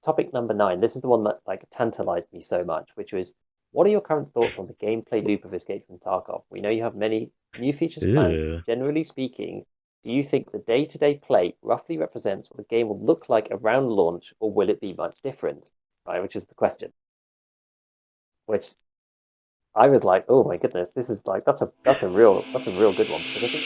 topic number 9. This is the one that like tantalized me so much, which was, what are your current thoughts on the gameplay loop of Escape from Tarkov? We know you have many new features planned. Ew. Generally speaking, do you think the day-to-day play roughly represents what the game will look like around launch, or will it be much different? Right, which is the question. Which I was like, oh my goodness, this is like that's a real good one because I think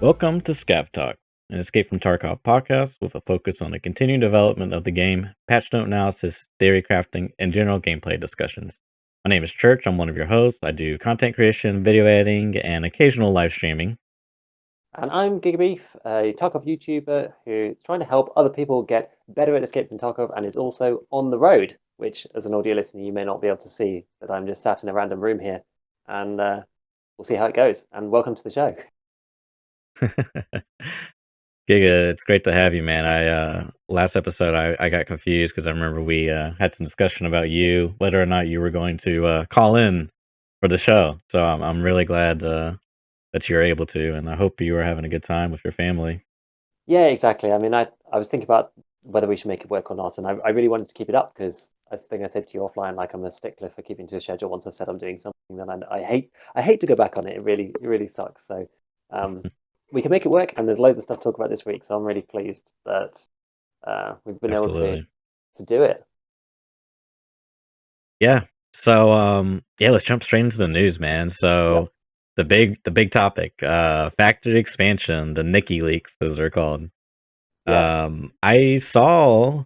Welcome to ScavTalk, an Escape from Tarkov podcast with a focus on the continuing development of the game, patch note analysis, theory crafting, and general gameplay discussions. My name is Church. I'm one of your hosts. I do content creation, video editing, and occasional live streaming. And I'm GigaBeef, a Tarkov YouTuber who's trying to help other people get better at Escape from Tarkov and is also on the road, which, as an audio listener, you may not be able to see, but I'm just sat in a random room here, and we'll see how it goes. And welcome to the show. Giga, it's great to have you, man. Last episode I got confused because I remember we had some discussion about you, whether or not you were going to call in for the show. So I'm really glad that you're able to, and I hope you are having a good time with your family. Yeah, exactly. I mean, I was thinking about whether we should make it work or not, and I really wanted to keep it up because I think I said to you offline, like I'm a stickler for keeping to a schedule. Once I've said I'm doing something, then I hate to go back on it. It really sucks. So um, we can make it work, and there's loads of stuff to talk about this week. So I'm really pleased that we've been able to Absolutely. do it. Yeah. So yeah, let's jump straight into the news, man. Yep. So the big topic, factory expansion, the Nikki leaks as they're called. Yes. I saw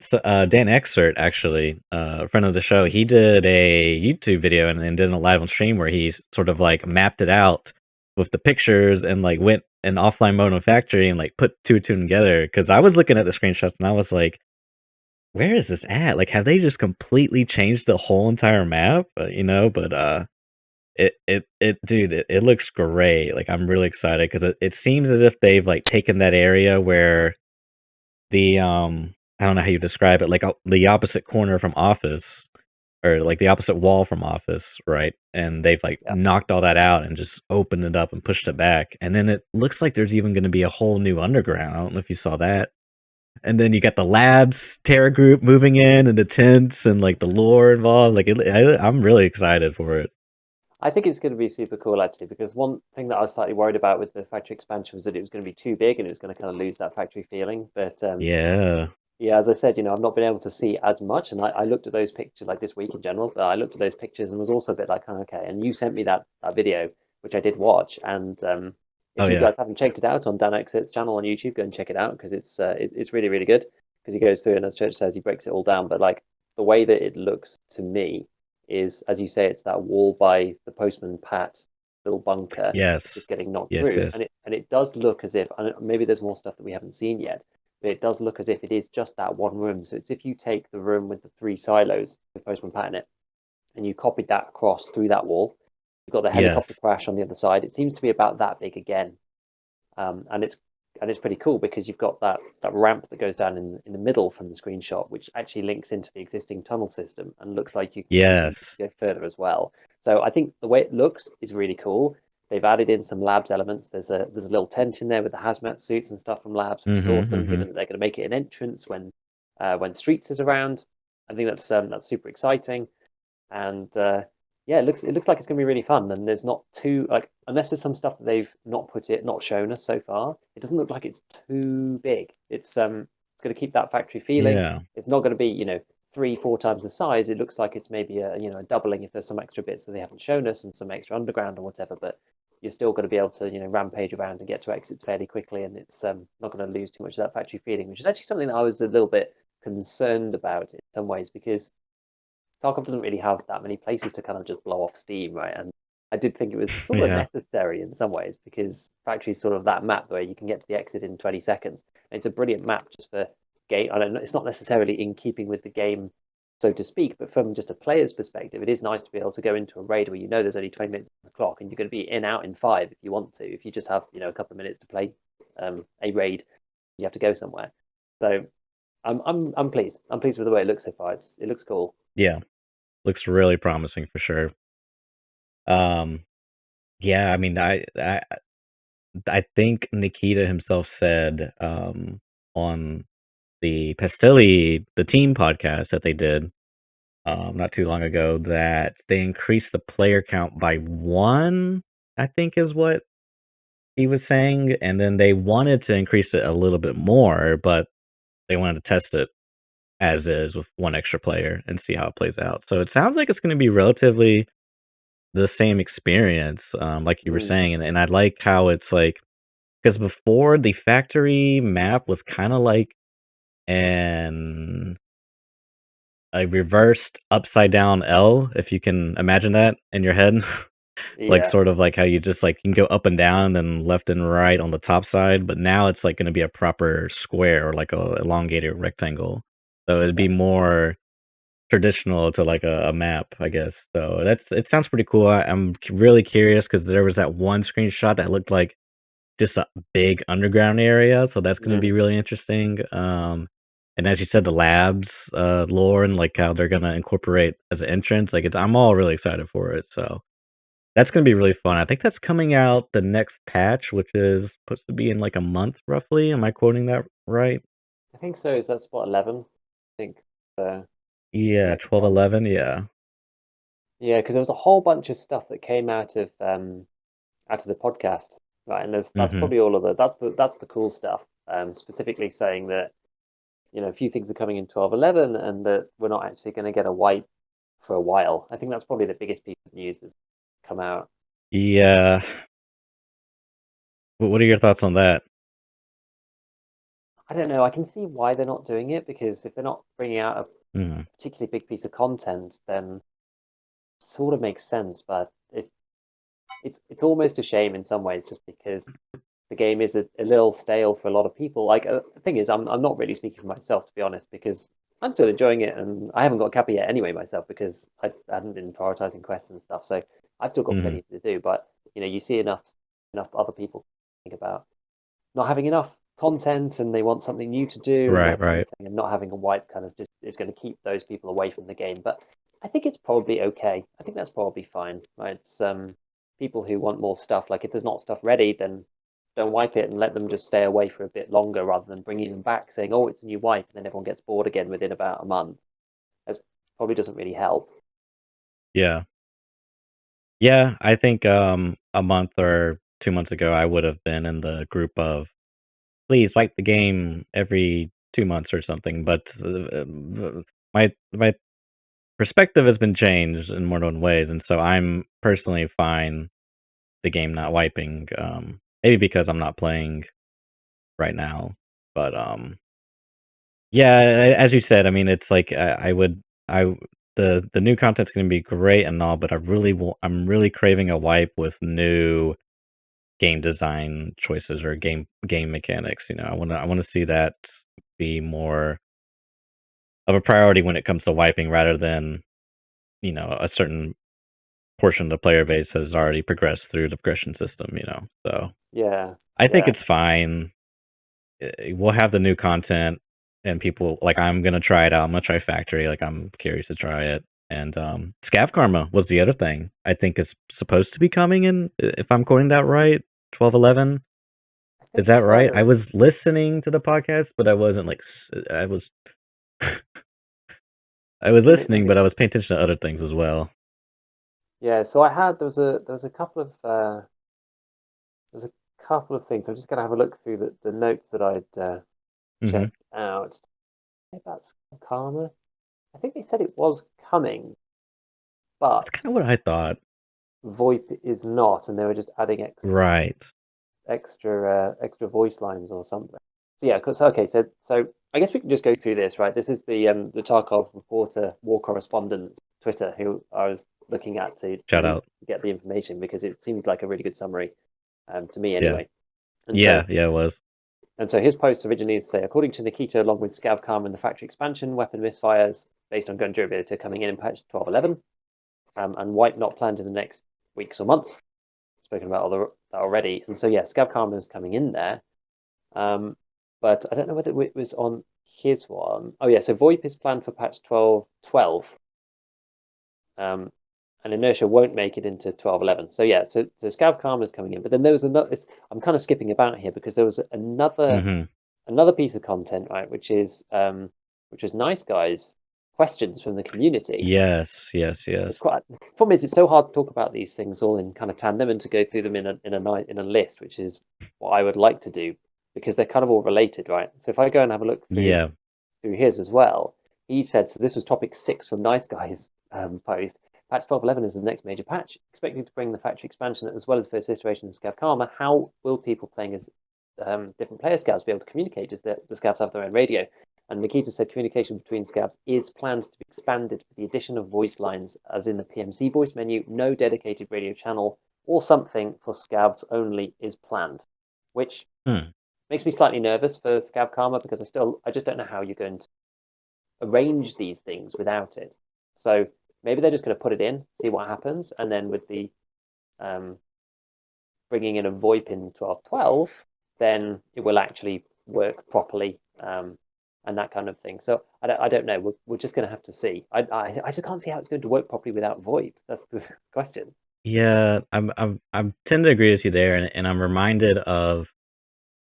Dan Exert, actually, a friend of the show. He did a YouTube video and did a live on stream where he's sort of like mapped it out with the pictures and like went in offline mode on factory and like put two and two together. Because I was looking at the screenshots and I was like, where is this at? Like, have they just completely changed the whole entire map? But dude, it looks great. Like, I'm really excited because it seems as if they've like taken that area where the I don't know how you describe it, like the opposite corner from Office, or like the opposite wall from Office, right? And they've like Yeah. knocked all that out and just opened it up and pushed it back. And then it looks like there's even going to be a whole new underground. I don't know if you saw that. And then you got the labs Terra group moving in, and the tents, and like the lore involved. Like I'm really excited for it. I think it's going to be super cool actually, because one thing that I was slightly worried about with the factory expansion was that it was going to be too big and it was going to kind of lose that factory feeling. But Yeah. yeah, as I said, I've not been able to see as much, and I looked at those pictures like this week in general, but I looked at those pictures and was also a bit like, oh, okay. And you sent me that video, which I did watch, and Oh if you yeah. guys haven't checked it out on Dan Exit's channel on YouTube, go and check it out because it's really really good because he goes through and as Church says, he breaks it all down. But like the way that it looks to me is, as you say, it's that wall by the Postman Pat little bunker Yes. just getting knocked Yes. through, Yes. and it does look as if, and maybe there's more stuff that we haven't seen yet, but it does look as if it is just that one room. So it's if you take the room with the three silos with Postman Pat in it, and you copied that across through that wall, you've got the helicopter Yes. crash on the other side. It seems to be about that big again, and it's pretty cool because you've got that ramp that goes down in the middle from the screenshot, which actually links into the existing tunnel system and looks like you can continue to Yes. go further as well. So I think the way it looks is really cool. They've added in some labs elements. There's a little tent in there with the hazmat suits and stuff from labs, which is Mm-hmm. awesome. Mm-hmm. Given that they're going to make it an entrance when Streets is around, I think that's super exciting. And yeah, it looks like it's going to be really fun. And there's not too like, unless there's some stuff that they've not shown us so far, it doesn't look like it's too big. It's going to keep that factory feeling. Yeah. It's not going to be 3-4 times the size. It looks like it's maybe a doubling if there's some extra bits that they haven't shown us and some extra underground or whatever. But you're still going to be able to rampage around and get to exits fairly quickly, and it's not going to lose too much of that factory feeling, which is actually something that I was a little bit concerned about in some ways because Tarkov doesn't really have that many places to kind of just blow off steam, right? And I did think it was sort of Yeah. necessary in some ways because Factory's sort of that map where you can get to the exit in 20 seconds. And it's a brilliant map just for game. I don't know, it's not necessarily in keeping with the game, so to speak, but from just a player's perspective, it is nice to be able to go into a raid where there's only 20 minutes on the clock and you're going to be in out in 5 if you want to. If you just have a couple of minutes to play a raid, you have to go somewhere. So I'm pleased. I'm pleased with the way it looks so far. It looks cool. Yeah. Looks really promising for sure. Um, Yeah, I mean, I think Nikita himself said on the Pastelli, the team podcast that they did not too long ago, that they increased the player count by one, I think is what he was saying. And then they wanted to increase it a little bit more, but they wanted to test it as is with one extra player and see how it plays out. So it sounds like it's going to be relatively the same experience, like you were Mm, saying. And I like how it's like, because before the factory map was kind of like an a reversed upside down L, if you can imagine that in your head. Like, yeah, sort of like how you just, like, you can go up and down and then left and right on the top side, but now it's, like, gonna be a proper square or, like, a elongated rectangle. So it'd yeah. be more traditional to, like, a map, I guess. So it sounds pretty cool. I'm really curious because there was that one screenshot that looked like just a big underground area, so that's gonna Mm. be really interesting. And as you said, the labs, lore and, like, how they're gonna incorporate as an entrance, like, I'm all really excited for it, so that's gonna be really fun. I think that's coming out the next patch, which is supposed to be in, like, a month, roughly. Am I quoting that right? I think so. Is that spot 11? I think the Yeah, next one. 12.11, yeah. Yeah, because there was a whole bunch of stuff that came out of the podcast, right? And that's Mhm. probably all of the that's the cool stuff. Specifically saying that a few things are coming in 12.11 and that we're not actually going to get a wipe for a while. I think that's probably the biggest piece of news that's come out. Yeah. What are your thoughts on that? I don't know. I can see why they're not doing it because if they're not bringing out a Mhm. particularly big piece of content, then it sort of makes sense. But it's almost a shame in some ways, just because the game is a little stale for a lot of people. Like the thing is, I'm not really speaking for myself to be honest, because I'm still enjoying it, and I haven't got a Kappa yet anyway myself because I hadn't been prioritizing quests and stuff. So I've still got Mhm. plenty to do. But you see enough other people think about not having enough content, and they want something new to do and Right, that kind right. of thing, and not having a wipe kind of just is going to keep those people away from the game. But I think it's probably okay. I think that's probably fine. Right? It's people who want more stuff. Like if there's not stuff ready, then don't wipe it and let them just stay away for a bit longer rather than bringing them back saying, "Oh, it's a new wipe," and then everyone gets bored again within about a month. That probably doesn't really help. Yeah. Yeah, I think, a month or 2 months ago, I would have been in the group of, "Please wipe the game every 2 months," or something, but, my perspective has been changed in more than ways, and so I'm personally fine the game not wiping, maybe because I'm not playing right now, but, yeah, as you said, I mean, it's like, I would I the new content's gonna be great and all, but I'm really craving a wipe with new game design choices or game mechanics, I wanna see that be more of a priority when it comes to wiping rather than, a certain portion of the player base has already progressed through the progression system. So, Yeah, I think yeah. it's fine. We'll have the new content and people like, I'm gonna try it out. I'm gonna try Factory, like, I'm curious to try it, and, Scav Karma was the other thing I think is supposed to be coming in, if I'm quoting that right, 12.11. I Is think that right? I so. was listening to the podcast, but I wasn't, like, I was Let listening, me. but I was paying attention to other things as well. Yeah. So I had there was a couple of there's a couple of things. I'm just going to have a look through the notes that I'd Mhm. checked out about Karma. I think they said it was coming, That's but kinda what I thought. VoIP is not, and they were just adding Right. extra voice lines or something. So yeah, okay, so I guess we can just go through this, right? This is the Tarkov reporter, war correspondent, Twitter, who I was looking at Shout to out. get the information because it seemed like a really good summary, to me Yeah. anyway. And so Yeah, yeah, it was. his posts originally say, according to Nikita, along with Scav Karma and the factory expansion, weapon misfires based on gun durability coming in patch 12.11, and wipe not planned in the next weeks or months. Spoken about all that already. And so yeah, Scav Karma is coming in there. Um, but I don't know whether it was on his one. Oh yeah, so VoIP is planned for patch 12.12. And and Inertia won't make it into 12.11. So yeah, so Scav Karma is coming in, but then there was another. I'm kind of skipping about here because there was another piece of content, right, which is Nice Guys questions from the community. Yes. It's quite. The problem is, it's so hard to talk about these things all in kind of tandem and to go through them in a list, which is what I would like to do because they're kind of all related, right? So if I go and have a look through his as well, he said so. This was topic 6 from Nice Guys post. Patch 12.11 is the next major patch, expected to bring the factory expansion as well as first iteration of Scav Karma. How will people playing as different player scavs be able to communicate as the scavs have their own radio? And Nikita said communication between scavs is planned to be expanded with the addition of voice lines, as in the PMC voice menu. No dedicated radio channel or something for scavs only is planned, which makes me slightly nervous for Scav Karma because I just don't know how you're going to arrange these things without it. So maybe they're just going to put it in, see what happens, and then with the bringing in a VoIP in 12.12, then it will actually work properly. And that kind of thing. So I don't know. We're just going to have to see. I just can't see how it's going to work properly without VoIP. That's the question. Yeah, I tend to agree with you there, and I'm reminded of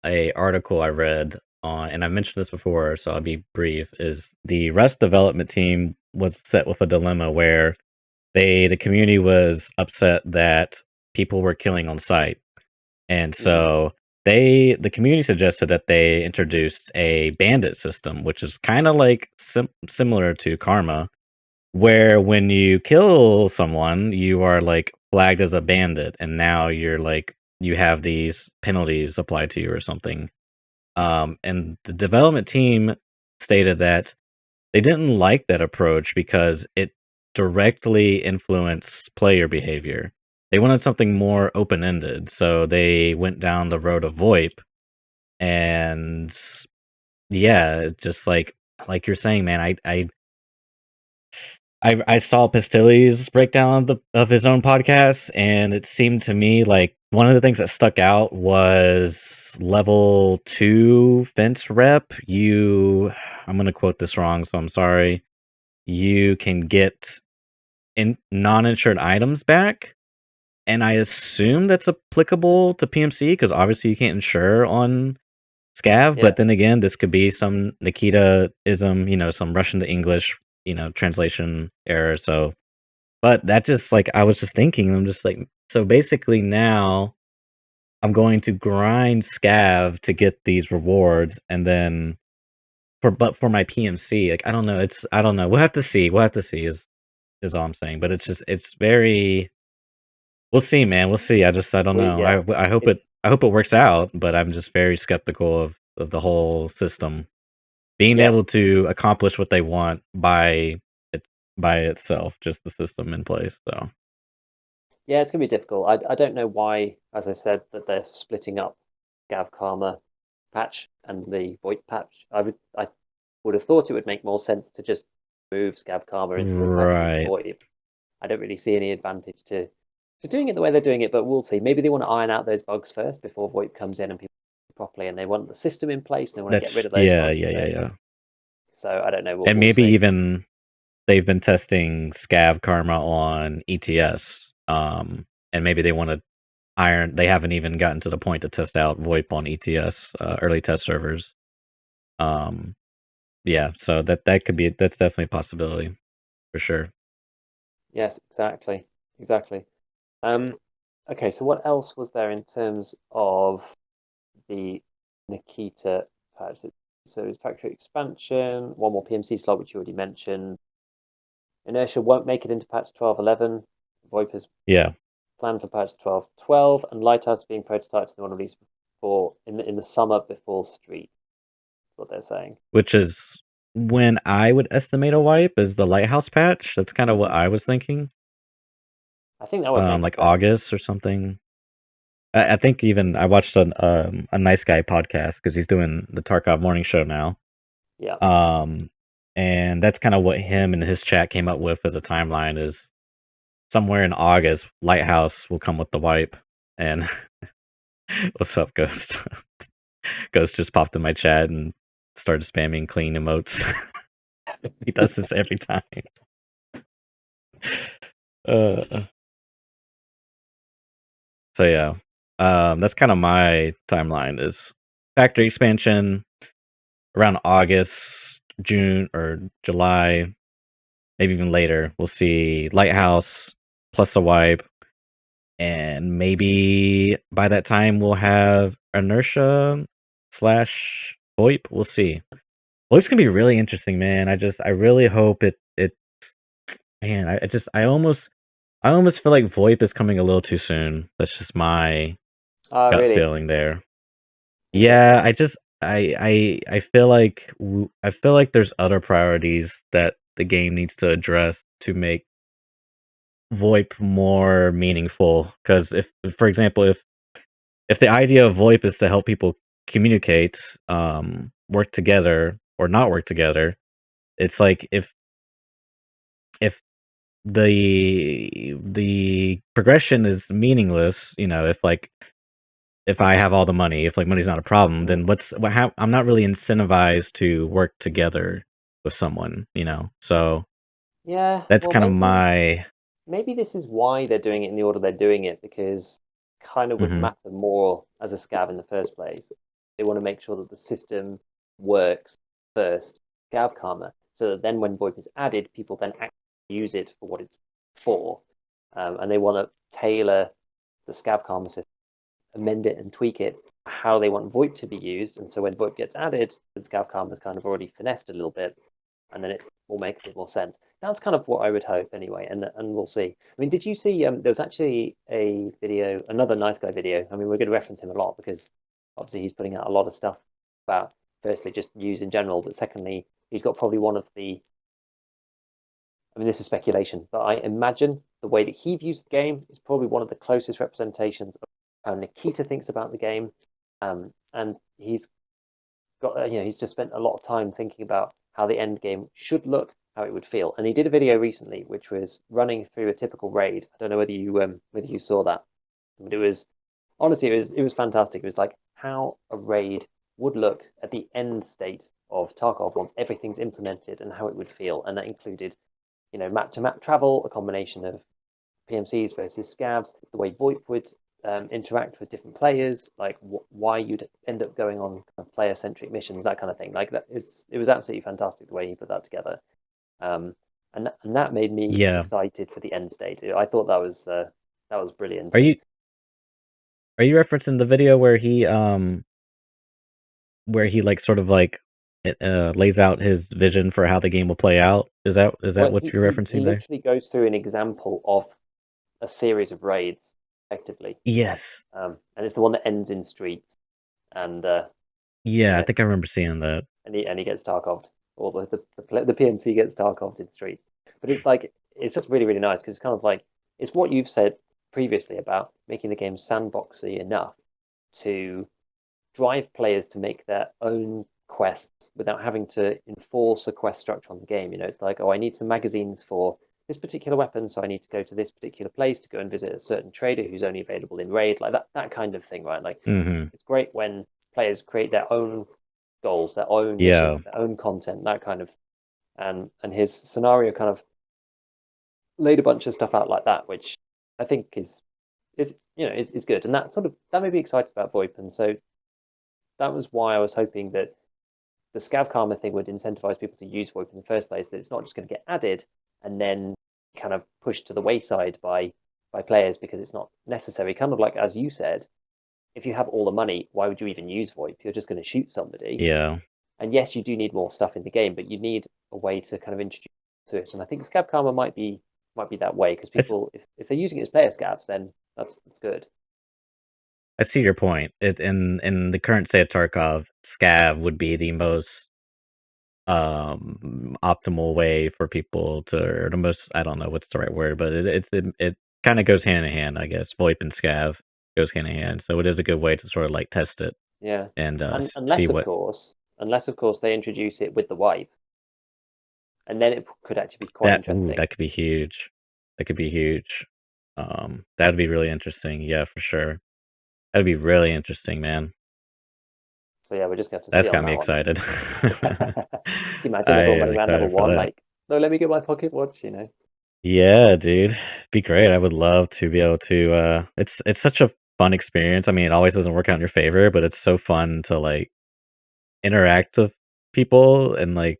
a article I read on, and I mentioned this before, so I'll be brief. Is the Rust development team was set with a dilemma where the community was upset that people were killing on site, and so the community suggested that they introduced a bandit system, which is kind of like similar to Karma, where when you kill someone, you are like flagged as a bandit, and now you're like you have these penalties applied to you or something. And the development team stated that they didn't like that approach because it directly influenced player behavior. They wanted something more open-ended, so they went down the road of VoIP. And yeah, just like you're saying, man, I saw Pistilli's breakdown of his own podcast, and it seemed to me like one of the things that stuck out was level 2 fence rep. I'm gonna quote this wrong, so I'm sorry. You can get non-insured items back, and I assume that's applicable to PMC because obviously you can't insure on Scav. But then again, this could be some Nikita-ism, some Russian to English, translation error. So, but that just like I was just thinking, I'm just like, so basically now I'm going to grind Scav to get these rewards, and then for my PMC, like I don't know. We'll have to see. Is all I'm saying. But it's very. We'll see, man. We'll see. I don't know. Yeah. I hope it works out, but I'm just very skeptical of the whole system being able to accomplish what they want by itself, just the system in place. So yeah, it's gonna be difficult. I don't know why, as I said, that they're splitting up Scav Karma patch and the VoIP patch. I would have thought it would make more sense to just move Scav Karma into the patch with VoIP. I don't really see any advantage to doing it the way they're doing it, but we'll see. Maybe they want to iron out those bugs first before VoIP comes in and people properly, and they want the system in place and they want to get rid of those bugs first. So I don't know. And maybe even they've been testing Scav Karma on ETS, and maybe they want to iron. They haven't even gotten to the point to test out VoIP on ETS early test servers. Yeah, so that's definitely a possibility for sure. Yes, exactly. Okay, so what else was there in terms of the Nikita patch? So it's factory expansion, one more PMC slot, which you already mentioned. Inertia won't make it into patch 12.11. VoIP is planned for patch 12.12, and Lighthouse being prototyped to the one released before in the summer before Street. That's what they're saying. Which is when I would estimate a wipe is the Lighthouse patch. That's kind of what I was thinking. I think that would make like sense. August or something. I think even I watched a Nice Guy podcast because he's doing the Tarkov morning show now. Yeah. And that's kind of what him and his chat came up with as a timeline is somewhere in August, Lighthouse will come with the wipe. And what's up, Ghost? Ghost just popped in my chat and started spamming clean emotes. He does this every time. Uh, so yeah, that's kind of my timeline. Is factory expansion around August, June, or July, maybe even later. We'll see Lighthouse plus a wipe, and maybe by that time we'll have Inertia slash VoIP. We'll see. VoIP's gonna be really interesting, man. I really hope it. Man, I almost feel like VoIP is coming a little too soon. That's just my Oh, gut really? feeling there. Interesting. Yeah, I just I feel like there's other priorities that the game needs to address to make VoIP more meaningful. Because if, for example, if the idea of VoIP is to help people communicate, work together or not work together, it's like if the progression is meaningless, if I have all the money, if like money's not a problem, Mm. then I'm not really incentivized to work together with someone, So Yeah, that's well, kind of maybe my maybe this is why they're doing it in the order they're doing it, because kind of would Mhm. matter more as a scav in the first place. They want to make sure that the system works first, Scav Karma, so that then when VoIP is added, people then actually use it for what it's for. And they want to tailor the Scav Karma system, amend it and tweak it how they want VoIP to be used. And so when VoIP gets added, the Scav Karma is kind of already finessed a little bit, and then it will make a bit more sense. That's kind of what I would hope anyway, and we'll see. I mean, did you see? There was actually a video, another nice guy video. I mean, we're going to reference him a lot because obviously he's putting out a lot of stuff about firstly just news in general, but secondly he's got probably one of the. I mean, this is speculation, but I imagine the way that he views the game is probably one of the closest representations of how Nikita thinks about the game, and he's got he's just spent a lot of time thinking about how the end game should look, how it would feel. And he did a video recently which was running through a typical raid. I don't know whether you saw that, but it was honestly it was fantastic. It was like how a raid would look at the end state of Tarkov once everything's implemented and how it would feel. And that included map to map travel, a combination of PMCs versus scavs, the way VoIP would interact with different players, like why you'd end up going on kind of player-centric missions, that kind of thing. Like that, it was absolutely fantastic the way he put that together, um, and that made me Yeah. excited for the end state. I thought that was brilliant. Are And you referencing the video where he like sort of like lays out his vision for how the game will play out? Is that well, what he, you're he he referencing there? literally goes through an example of a series of raids, effectively, Yes. and it's the one that ends in streets, and you Yeah, I know think I remember seeing that. and he gets Tarkoved, or the PMC gets Tarkoved in street. But it's like it's just really nice because it's kind of like it's what you've said previously about making the game sandboxy enough to drive players to make their own quests without having to enforce a quest structure on the game. It's like, oh, I need some magazines for this particular weapon, so I need to go to this particular place to go and visit a certain trader who's only available in raid, like that kind of thing, right? Like Mhm. it's great when players create their own goals, their own missions, Yeah. their own content, that kind of. And his scenario kind of laid a bunch of stuff out like that, which I think is good, and that made me excited about VoIP, and so that was why I was hoping that the Scav Karma thing would incentivize people to use VoIP in the first place. That it's not just going to get added and then kind of pushed to the wayside by players because it's not necessary. Kind of like as you said, if you have all the money, why would you even use VoIP? You're just going to shoot somebody. Yeah. And yes, you do need more stuff in the game, but you need a way to kind of introduce to it. And I think Scav Karma might be that way because I, s- people, if they're using it as player scavs, then that's good. I see your point. In the current state of Tarkov, Scav would be the most optimal way for people to, or the most, I don't know what's the right word, but it kind of goes hand in hand, I guess. VoIP and Scav goes hand in hand, so it is a good way to sort of like test it Yeah, and and see unless of what course, they introduce it with the wipe, and then it could actually be quite that. Ooh, interesting. that could be huge. That could be huge. That'd be really interesting. Yeah, for sure. That'd be really interesting, man. So yeah, we're just gonna have to see That's on got me that one. excited. Can you imagine I everyone am running around level excited for one that. like, no, let me get my pocket watch. Yeah, dude. Be great. I would love to be able to it's such a fun experience. I mean, it always doesn't work out in your favor, but it's so fun to like interact with people and like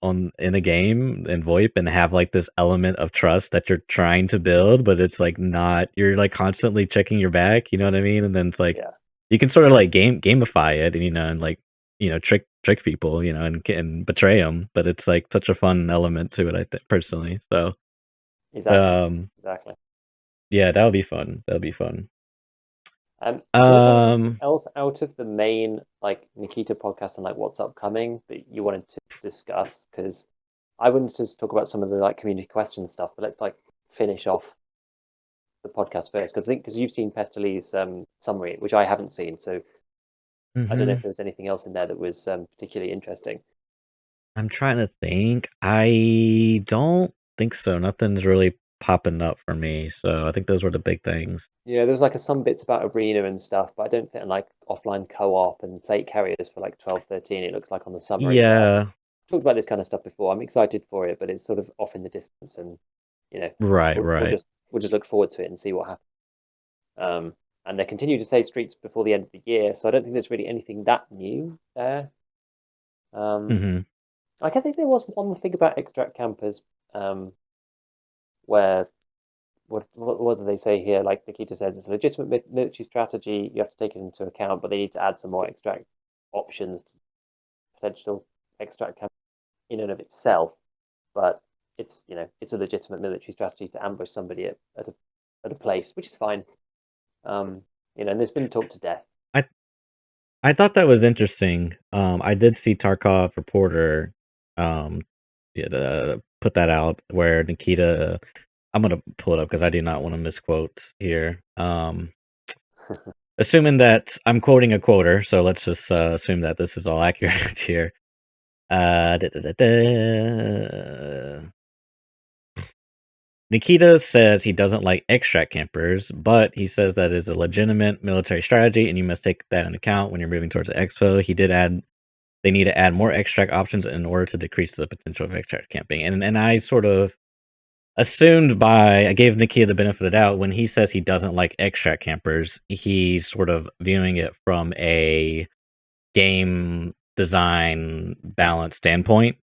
on in a game and VoIP and have like this element of trust that you're trying to build, but it's like not you're like constantly checking your back, you know what I mean? And then it's like Yeah, you can sort of like gamify it and and like trick people, and betray them, but it's like such a fun element to it, I think personally. So, exactly, um exactly. yeah, that would be fun. That would be fun. Do you have anything Um else out of the main like Nikita podcast and like what's upcoming that you wanted to discuss? Because I wanted to just talk about some of the like community question stuff, but let's like finish off the podcast first because I think because you've seen Pesteli's summary, which I haven't seen, so I don't know if mhm. there was anything else in there that was particularly interesting. I'm trying to think. I don't think so. Nothing's really popping up for me. So I think those were the big things. Yeah, there was like some bits about arena and stuff, but I don't think like offline co-op and plate carriers for like 12, 13. It looks like on the summary, but I've Yeah, talked about this kind of stuff before. I'm excited for it, but it's sort of off in the distance, and you know, right, we'll right. just look forward to it and see what happens. And they continue to save streets before the end of the year, so I don't think there's really anything that new there. Um, Hmm. I think there was one thing about extract campers, where what do they say here? Like Nikita says, it's a legitimate military strategy. You have to take it into account, but they need to add some more extract options to potential extract campers in and of itself. But it's it's a legitimate military strategy to ambush somebody at a place, which is fine. Um, and there's been talk to death. I I thought that was interesting. I did see Tarkov Reporter, um, yeah, put that out where Nikita. I'm gonna pull it up because I do not want to misquote here. Assuming that I'm quoting a quoter, so let's just assume that this is all accurate here. Da, da, da, da. Nikita says he doesn't like extract campers, but he says that is a legitimate military strategy, and you must take that into account when you're moving towards the expo. He did add they need to add more extract options in order to decrease the potential of extract camping. And I sort of assumed by I gave Nikita the benefit of the doubt when he says he doesn't like extract campers, he's sort of viewing it from a game design balance standpoint.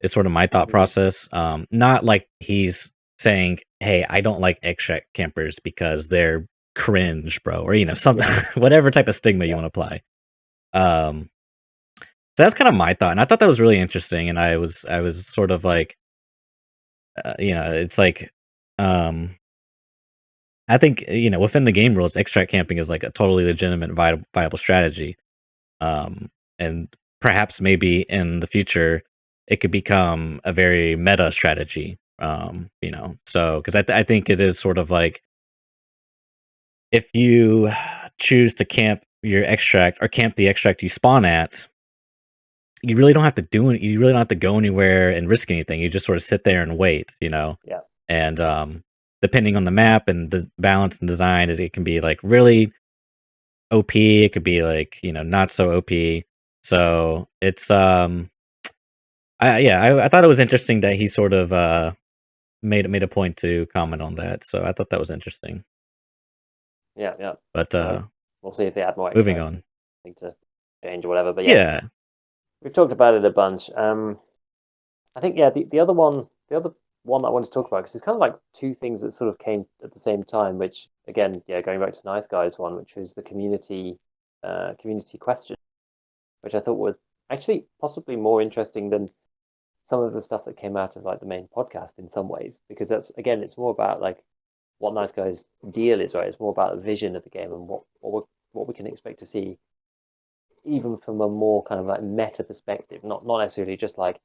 It's sort of my thought Hmm. process. Not like he's saying, "Hey, I don't like extract campers because they're cringe, bro," or something, Yeah, whatever type of stigma you yeah, want to apply. Um, so that's kind of my thought, and I thought that was really interesting. And I was sort of like, it's like, um, I think within the game rules, extract camping is like a totally legitimate, viable strategy. And perhaps maybe in the future it could become a very meta strategy. So because I think it is sort of like if you choose to camp your extract or camp the extract you spawn at, you really don't have to you really don't have to go anywhere and risk anything. You just sort of sit there and wait. yeah, And depending on the map and the balance and design, it can be like really OP. It could be like not so OP. So it's I thought it was interesting that he sort of made a point to comment on that. So I thought that was interesting. yeah, yeah. But So we'll see if they add more moving extract on. thing to change or whatever. But yeah, Yeah. we've talked about it a bunch. I think yeah, the other one that I wanted to talk about because it's kind of like two things that sort of came at the same time. Which again, yeah, going back to Nice Guys one, which was the community question, which I thought was actually possibly more interesting than some of the stuff that came out of like the main podcast in some ways, because that's again, it's more about like what Nice Guys deal is, right? It's more about the vision of the game and what we can expect to see, even from a more kind of like meta perspective, not necessarily just like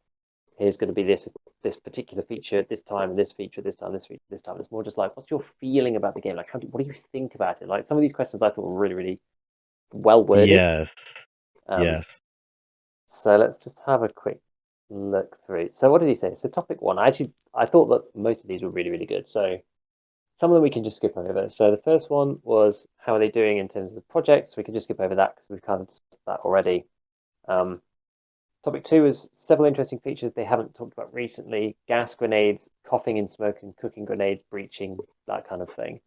here's going to be this particular feature at this time and this feature this time, this feature this time. It's more just like what's your feeling about the game? Like what do you think about it? Like some of these questions I thought were really really well worded. Yes. Um, Yes. so let's just have a quick look through. So what did he say? So topic one, I thought that most of these were really really good. So some of them we can just skip over. So the first one was how are they doing in terms of the projects? We can just skip over that because we've kind of discussed that already. Um, Topic 2 is several interesting features they haven't talked about recently: gas grenades, coughing in smoke, and cooking grenades, breaching, that kind of thing.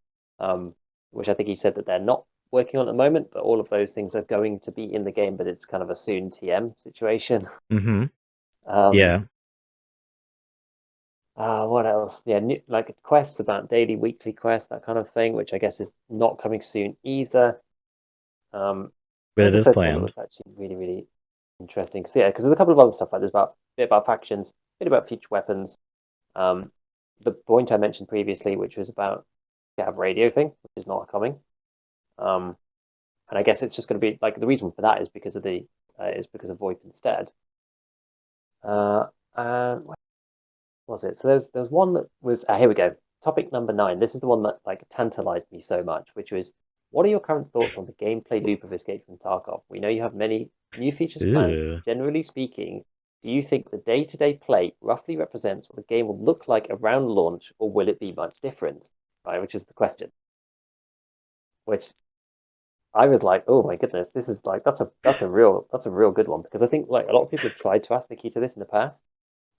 Which I think he said that they're not working on at the moment, but all of those things are going to be in the game, but it's kind of a soon TM situation. Mm-hmm. Um, Yeah. What else? Yeah, like quests about daily, weekly quests, that kind of thing, which I guess is not coming soon either. I But think it the is first one that planned. was actually really, really interesting. Because yeah, because there's a couple of other stuff like there's about a bit about factions, a bit about future weapons. The point I mentioned previously, which was about Scav radio thing, which is not coming. And I guess it's just going to be like the reason for that is because of the is because of VoIP instead. And what was it? So there's one that was here we go. Topic number 9. This is the one that like tantalized me so much, which was, what are your current thoughts on the gameplay loop of Escape from Tarkov? We know you have many new features planned. Ooh. Generally speaking, do you think the day-to-day play roughly represents what the game will look like around launch, or will it be much different? Right, which is the question. Which I was like, oh my goodness, this is like that's a real good one, because I think like a lot of people have tried to ask the key to this in the past,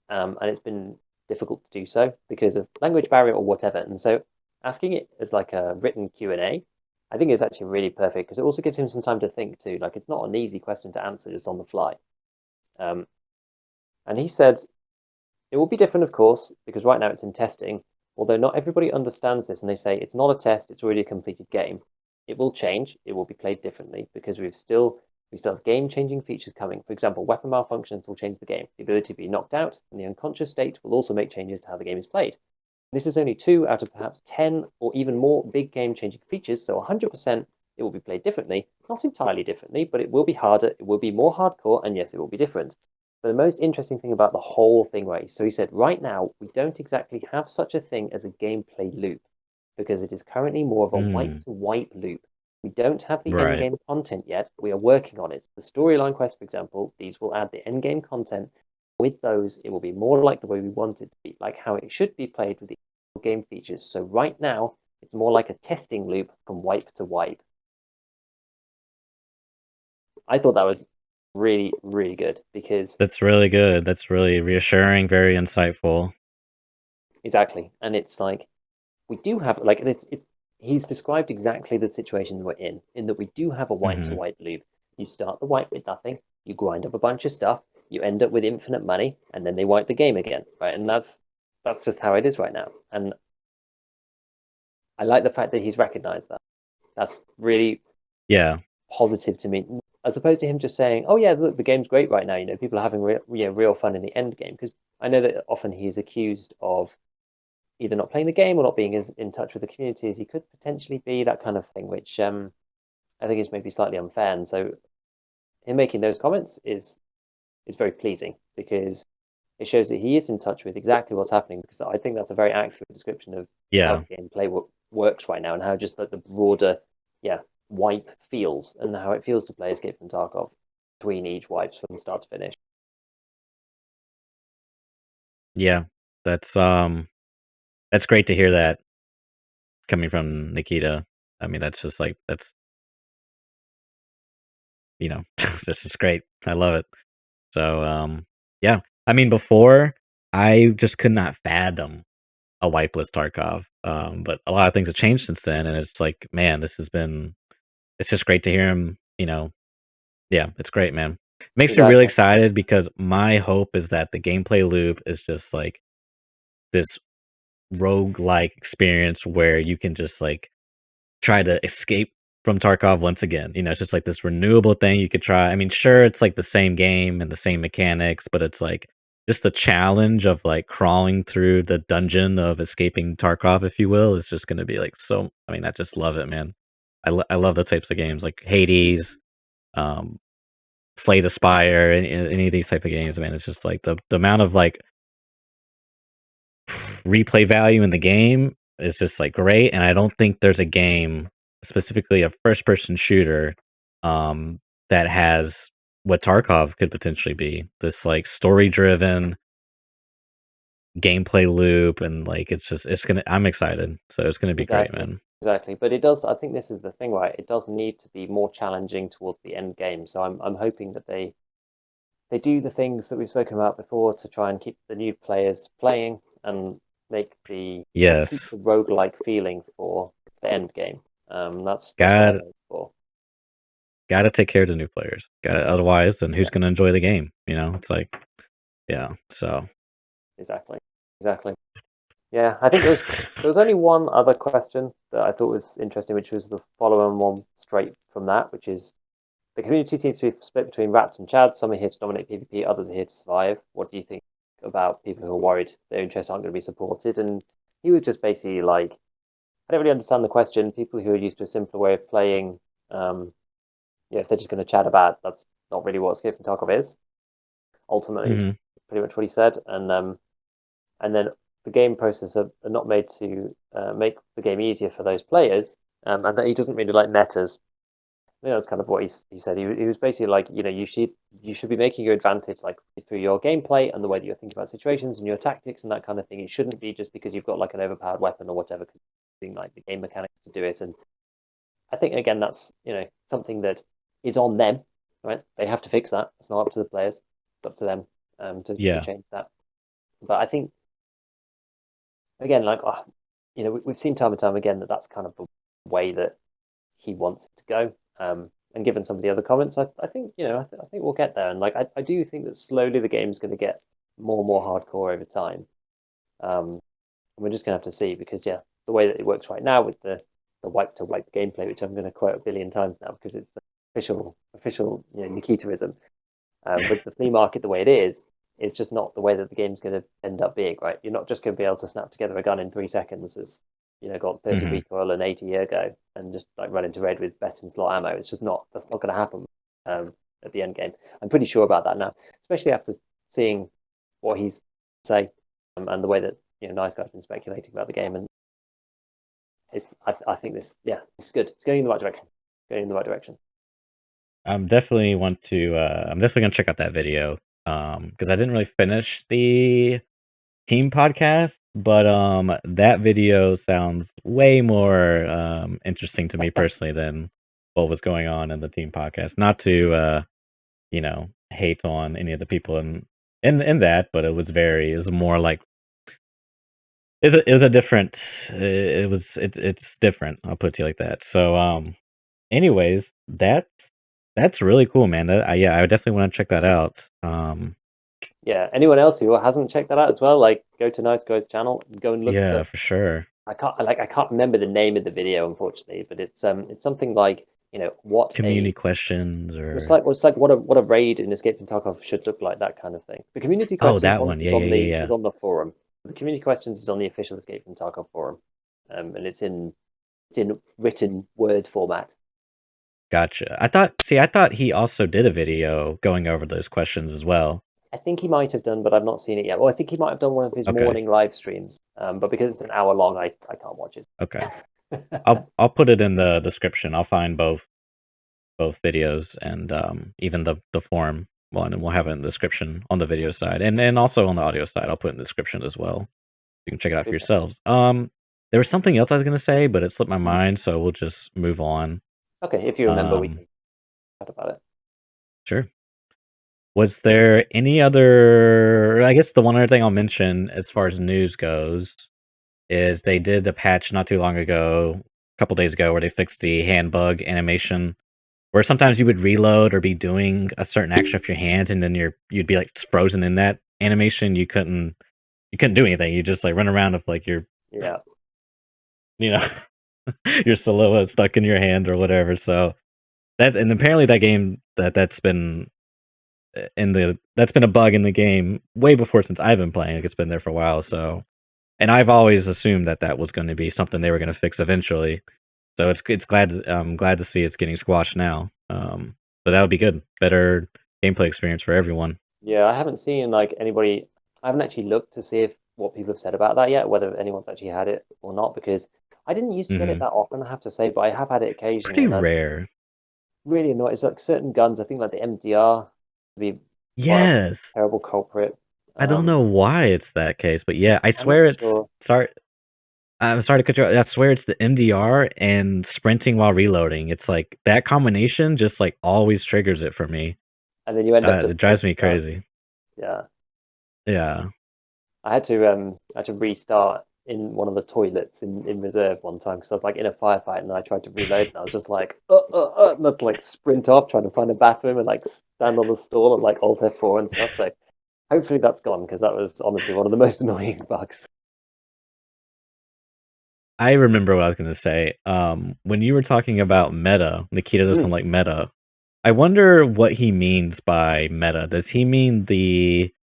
and it's been difficult to do so because of language barrier or whatever. And so asking it as like a written Q&A, I think is actually really perfect, because it also gives him some time to think too. Like it's not an easy question to answer just on the fly. And he said, it will be different, of course, because right now it's in testing. Although not everybody understands this and they say it's not a test, it's already a completed game. It will change, it will be played differently, because we still have game-changing features coming. For example, weapon malfunctions will change the game. The ability to be knocked out and the unconscious state will also make changes to how the game is played. This is only 2 out of perhaps 10 or even more big game-changing features, so 100% it will be played differently. Not entirely differently, but it will be harder, it will be more hardcore, and yes, it will be different. But the most interesting thing about the whole thing, right? So he said, right now, we don't exactly have such a thing as a gameplay loop, because it is currently more of a wipe Mm. to wipe loop. We don't have the end Right. game content yet. We are working on it. The storyline quest, for example, these will add the end game content. With those, it will be more like the way we want it to be, like how it should be played with the game features. So right now, it's more like a testing loop from wipe to wipe. I thought that was really, really good, because That's really good. That's really reassuring, very insightful. exactly, and it's like we do have like it's he's described exactly the situation we're in that we do have a wipe to Hmm. wipe loop. You start the wipe with nothing, you grind up a bunch of stuff, you end up with infinite money, and then they wipe the game again, right? And that's just how it is right now. And I like the fact that he's recognized that. That's really Yeah. positive to me, as opposed to him just saying, "Oh yeah, look, the game's great right now. You know, people are having real fun in the end game." Because I know that often he is accused of either not playing the game or not being as in touch with the community as he could potentially be, that kind of thing, which I think is maybe slightly unfair. And so him making those comments is very pleasing, because it shows that he is in touch with exactly what's happening. Because I think that's a very accurate description of how Yeah. the gameplay works right now, and how just like the broader, yeah, wipe feels, and how it feels to play Escape from Tarkov between each wipes from start to finish. Yeah. That's that's great to hear that coming from Nikita. I mean, that's just like that's this is great. I love it. So yeah. I mean, before I just could not fathom a wipeless Tarkov. But a lot of things have changed since then, and it's like, man, it's just great to hear him, yeah, it's great, man. Makes me really Exactly. excited because my hope is that the gameplay loop is just like this rogue-like experience where you can just like try to escape from Tarkov once again. It's just like this renewable thing you could try. I mean, sure, it's like the same game and the same mechanics, but it's like just the challenge of like crawling through the dungeon of escaping Tarkov, if you will, is just going to be like so. I mean, I just love it, man. I love the types of games like Hades, um, Slay the Spire, any of these type of games, man. It's just like the amount of like replay value in the game is just like great, and I don't think there's a game, specifically a first person shooter, um, that has what Tarkov could potentially be. This like story driven gameplay loop, and like it's gonna. I'm excited, so it's gonna be great, Exactly. man. Exactly. But it does, I think this is the thing, right? It does need to be more challenging towards the end game. So I'm hoping that they do the things that we've spoken about before to try and keep the new players playing and make keep Yes. the roguelike feeling for the end game. That's what Got I'm looking for. Gotta take care of the new players. Otherwise, then who's gonna enjoy the game? It's like, yeah. So Exactly. Yeah, I think there was only one other question that I thought was interesting, which was the follow-on one straight from that, which is the community seems to be split between rats and chads. Some are here to dominate PvP, others are here to survive. What do you think about people who are worried their interests aren't going to be supported? And he was just basically like, I don't really understand the question. People who are used to a simpler way of playing, if they're just going to chat about, that's not really what Skip and Tarkov is. Ultimately, is pretty much what he said. And then the game process are not made to make the game easier for those players, and that he doesn't really like metas. That's kind of what he said. He was basically like, you should be making your advantage like through your gameplay and the way that you're thinking about situations and your tactics and that kind of thing. It shouldn't be just because you've got like an overpowered weapon or whatever, because using like the game mechanics to do it. And I think again that's something that is on them, right? They have to fix that. It's not up to the players. It's up to them to change that. But I think again, like we've seen time and time again that that's kind of the way that he wants it to go. And given some of the other comments, I think I think we'll get there. And like I do think that slowly the game's going to get more and more hardcore over time. And we're just going to have to see, because the way that it works right now with the wipe to wipe gameplay, which I'm going to quote a billion times now because it's the official Nikitoism. With the flea market the way it is, it's just not the way that the game's going to end up being, right? You're not just going to be able to snap together a gun in 3 seconds as got 30 recoil and 80 ergo and just like run into red with best in slot ammo. It's just that's not going to happen at the end game. I'm pretty sure about that now, especially after seeing what he's say and the way that Nice Guy's been speculating about the game. And I think this it's good. It's going in the right direction. I'm definitely gonna check out that video because I didn't really finish the team podcast, but that video sounds way more interesting to me personally than what was going on in the team podcast. Not to hate on any of the people in that, but it was more like it was a different it's different, I'll put it to you like that. So anyways, that's really cool, man. I would definitely want to check that out. Anyone else who hasn't checked that out as well, like go to Nice Guy's channel and go and look at for sure. I can't remember the name of the video, unfortunately, but it's something like what community questions, or it's like what a raid in Escape from Tarkov should look like, that kind of thing. The community questions that one, is on the forum. The community questions is on the official Escape from Tarkov forum, and it's in written word format. Gotcha. I thought he also did a video going over those questions as well. I think he might have done, but I've not seen it yet. Well, I think he might have done one of his morning live streams, but because it's an hour long, I can't watch it. Okay. I'll put it in the description. I'll find both videos and even the forum one, and we'll have it in the description on the video side, and also on the audio side. I'll put it in the description as well. You can check it out for yourselves. There was something else I was gonna say, but it slipped my mind, so we'll just move on. Okay, if you remember, we can talk about it. Sure. Was there any other? I guess the one other thing I'll mention as far as news goes is they did a patch not too long ago, a couple days ago, where they fixed the hand bug animation, where sometimes you would reload or be doing a certain action with your hands, and then you'd be like frozen in that animation. You couldn't do anything. You just like run around with like your your silhouette stuck in your hand or whatever. So and apparently that game that's been a bug in the game way before, since I've been playing. It's been there for a while. So, and I've always assumed that was going to be something they were going to fix eventually. So it's glad to see it's getting squashed now. But that would be good. Better gameplay experience for everyone. Yeah, I haven't seen anybody. I haven't actually looked to see what people have said about that yet, whether anyone's actually had it or not, because I didn't used to get it that often, I have to say, but I have had it occasionally. It's pretty rare. Really annoying. It's like certain guns, I think like the MDR be terrible culprit. I don't know why it's that case, but yeah, I swear it's I'm sorry to cut you off. I swear it's the MDR and sprinting while reloading. It's like that combination just like always triggers it for me. and then you end up It just drives me like, crazy. yeah. Yeah. I had to restart in one of the toilets in reserve one time because I was like in a firefight and I tried to reload and I was just like and I'd like sprint off trying to find a bathroom and like stand on the stall and like Alt F4 and stuff. So hopefully that's gone because that was honestly one of the most annoying bugs. I remember what I was gonna say. When you were talking about meta, Nikita doesn't Mm. like meta. I wonder what he means by meta. Does he mean the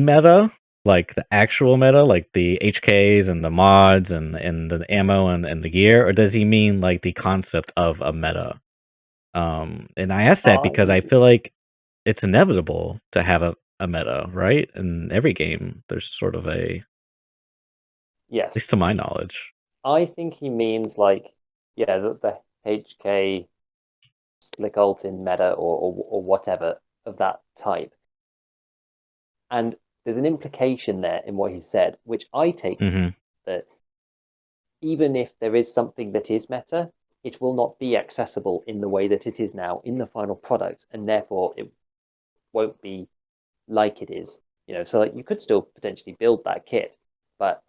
meta? Like the actual meta, like the HKs and the mods and the ammo and the gear, or does he mean like the concept of a meta? And I ask that because I I feel like it's inevitable to have a meta, right? In every game, there's sort of at Yes, least to my knowledge. I think he means like yeah the HK slick alt in meta or whatever of that type. And there's an implication there in what he said, which I take to Hmm. that even if there is something that is meta, it will not be accessible in the way that it is now in the final product, and therefore it won't be like it is. So like you could still potentially build that kit, but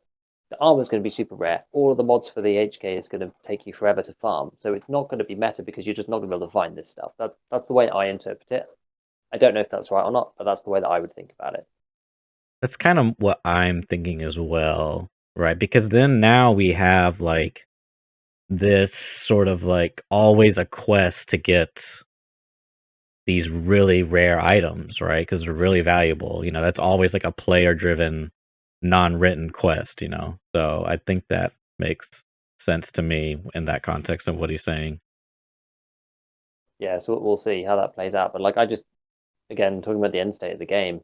the armor is going to be super rare. All of the mods for the HK is going to take you forever to farm, so it's not going to be meta because you're just not going to be able to find this stuff. That's the way I interpret it. I don't know if that's right or not, but that's the way that I would think about it. That's kind of what I'm thinking as well, right? Because then now we have like this sort of like always a quest to get these really rare items, right? Because they're really valuable. That's always like a player driven, non written quest, So I think that makes sense to me in that context of what he's saying. Yeah, so we'll see how that plays out. But like I just again talking about the end state of the game,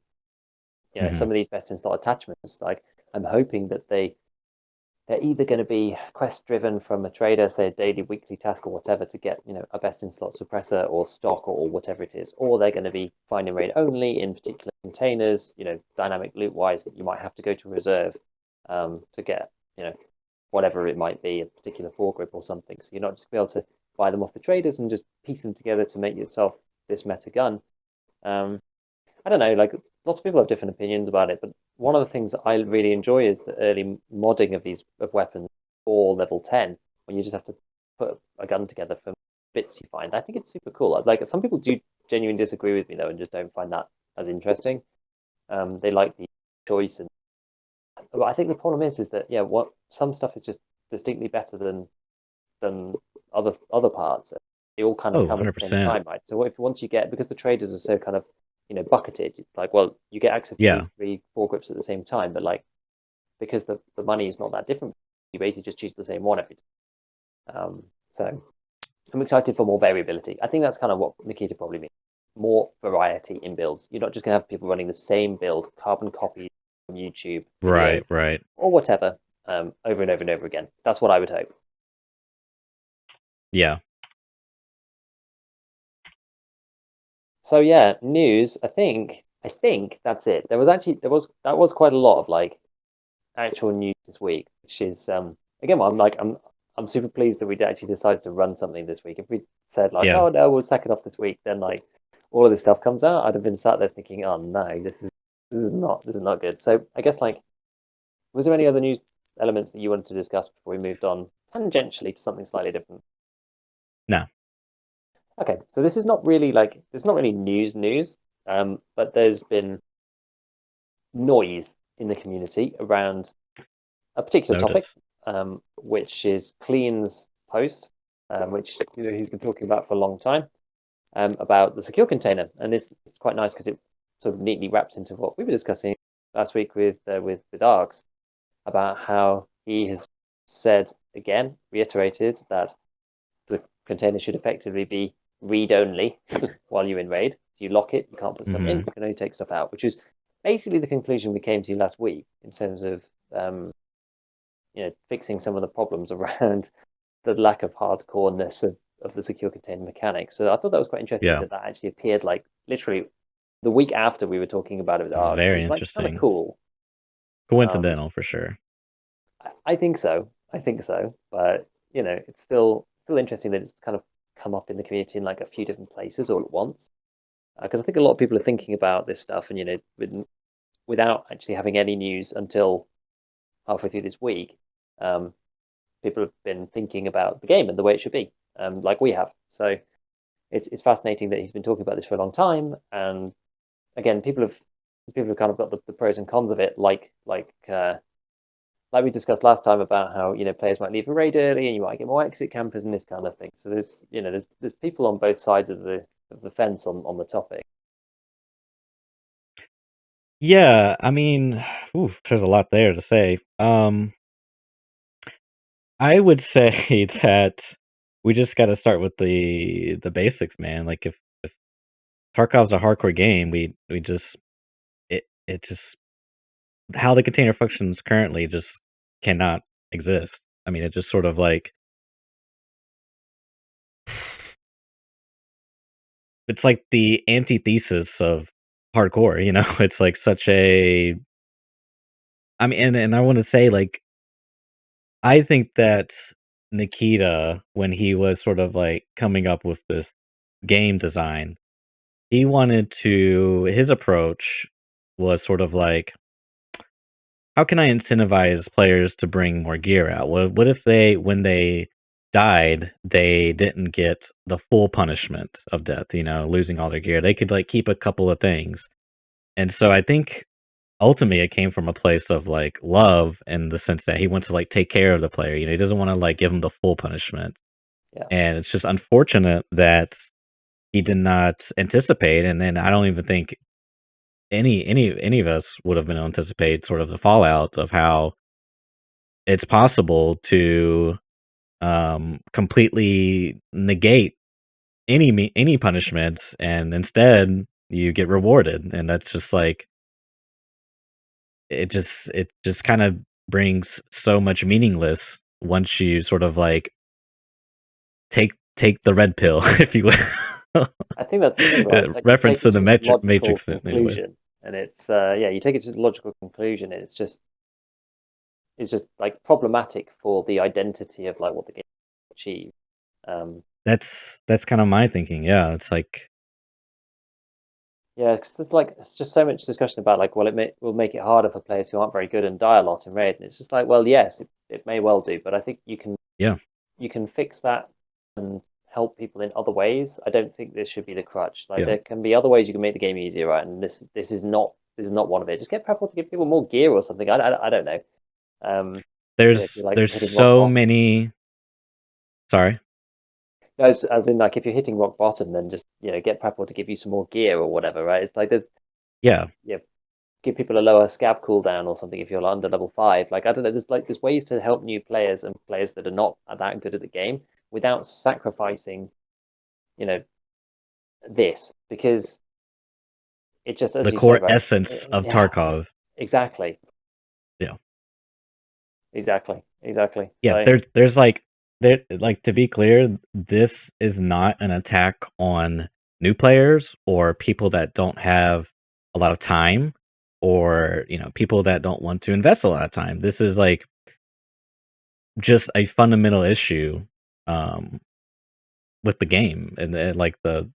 Hmm. some of these best in slot attachments, like I'm hoping that they're either going to be quest driven from a trader, say a daily, weekly task or whatever, to get a best in slot suppressor or stock or whatever it is, or they're going to be find and raid only in particular containers, dynamic loot wise that you might have to go to reserve to get whatever it might be, a particular foregrip or something. So you're not just be able to buy them off the traders and just piece them together to make yourself this meta gun. Um, I don't know, like lots of people have different opinions about it, but one of the things that I really enjoy is the early modding of these weapons for level 10, when you just have to put a gun together from bits you find. I think it's super cool. Like some people do genuinely disagree with me though and just don't find that as interesting. They like the choice and but I think the problem is that yeah, what some stuff is just distinctly better than other parts. They all kind of Oh, come at the same 100%. time, right? So if once you get because the traders are so kind of bucketed, it's like well you get access to Yeah. these three foregrips at the same time, but like because the money is not that different, you basically just choose the same one every time. So I'm excited for more variability. I think that's kind of what Nikita probably means. More variety in builds. You're not just gonna have people running the same build, carbon copies from YouTube Right, videos right. or whatever, over and over and over again. That's what I would hope. Yeah. So yeah, news. I think that's it. That was quite a lot of like actual news this week, which is again I'm super pleased that we actually decided to run something this week. If we said like, Yeah. oh no, we'll sack it off this week, then like all of this stuff comes out, I'd have been sat there thinking, oh no, this is not good. So I guess like, was there any other news elements that you wanted to discuss before we moved on tangentially to something slightly different? No. Okay, so this is not really news, but there's been noise in the community around a particular topic, Notice. which is Clean's post, which he's been talking about for a long time, about the secure container, and it's quite nice because it sort of neatly wraps into what we were discussing last week with Args about how he has said again, reiterated that the container should effectively be read only while you're in raid. So you lock it, you can't put stuff in, Hmm. you can only take stuff out, which is basically the conclusion we came to last week in terms of um, fixing some of the problems around the lack of hardcoreness of the secure container mechanics. So I thought that was quite interesting Yeah. that actually appeared like literally the week after we were talking about it with Args, which Very is like kind of interesting. cool. Um, Coincidental for sure. I think so. I think so. But it's still interesting that it's kind of come up in the community in like a few different places all at once. Because I think a lot of people are thinking about this stuff, and without actually having any news until halfway through this week, people have been thinking about the game and the way it should be, like we have. So it's fascinating that he's been talking about this for a long time. And again, people have kind of got the pros and cons of it, like we discussed last time about how players might leave a raid early and you might get more exit campers and this kind of thing. So there's people on both sides of the fence on the topic. Yeah, I mean, there's a lot there to say. I would say that we just got to start with the basics, man. Like if Tarkov's a hardcore game, we just it just how the container functions currently just cannot exist. I mean, it just sort of like it's like the antithesis of hardcore, you know? It's like such a I mean, and I want to say like I think that Nikita, when he was sort of like coming up with this game design, he wanted to his approach was sort of like, how can I incentivize players to bring more gear out? What if when they died, they didn't get the full punishment of death, losing all their gear? They could like keep a couple of things. And so I think ultimately it came from a place of like love in the sense that he wants to like take care of the player. He doesn't want to like give him the full punishment. Yeah. And it's just unfortunate that he did not anticipate. And then I don't even think any of us would have been able to anticipate sort of the fallout of how it's possible to completely negate any punishments, and instead you get rewarded. And that's just like it just kind of brings so much meaningless once you sort of like take the red pill, if you will. I think that's the thing, right? Like Reference to the logical Matrix, anyways. conclusion, and it's you take it to the logical conclusion, and it's just like problematic for the identity of like what the game achieve. That's kind of my thinking. Yeah, it's like Yeah, because it's just so much discussion about like, well, will make it harder for players who aren't very good and die a lot in raid, and it's just like, well, yes, it may well do, but I think you can fix that and help people in other ways. I don't think this should be the crutch. Like there can be other ways you can make the game easier, right? And this is not one of it. Just get Prepper to give people more gear or something. I don't know. There's so many. Sorry. No, as in like if you're hitting rock bottom, then just get Prepper to give you some more gear or whatever, right? It's like yeah, give people a lower scav cooldown or something if you're under level 5. Like I don't know, there's ways to help new players and players that are not that good at the game without sacrificing, this, because it just the core essence of Tarkov. Exactly. Yeah. Exactly. Yeah, so, there's like to be clear, this is not an attack on new players or people that don't have a lot of time, or people that don't want to invest a lot of time. This is like just a fundamental issue with the game, and like the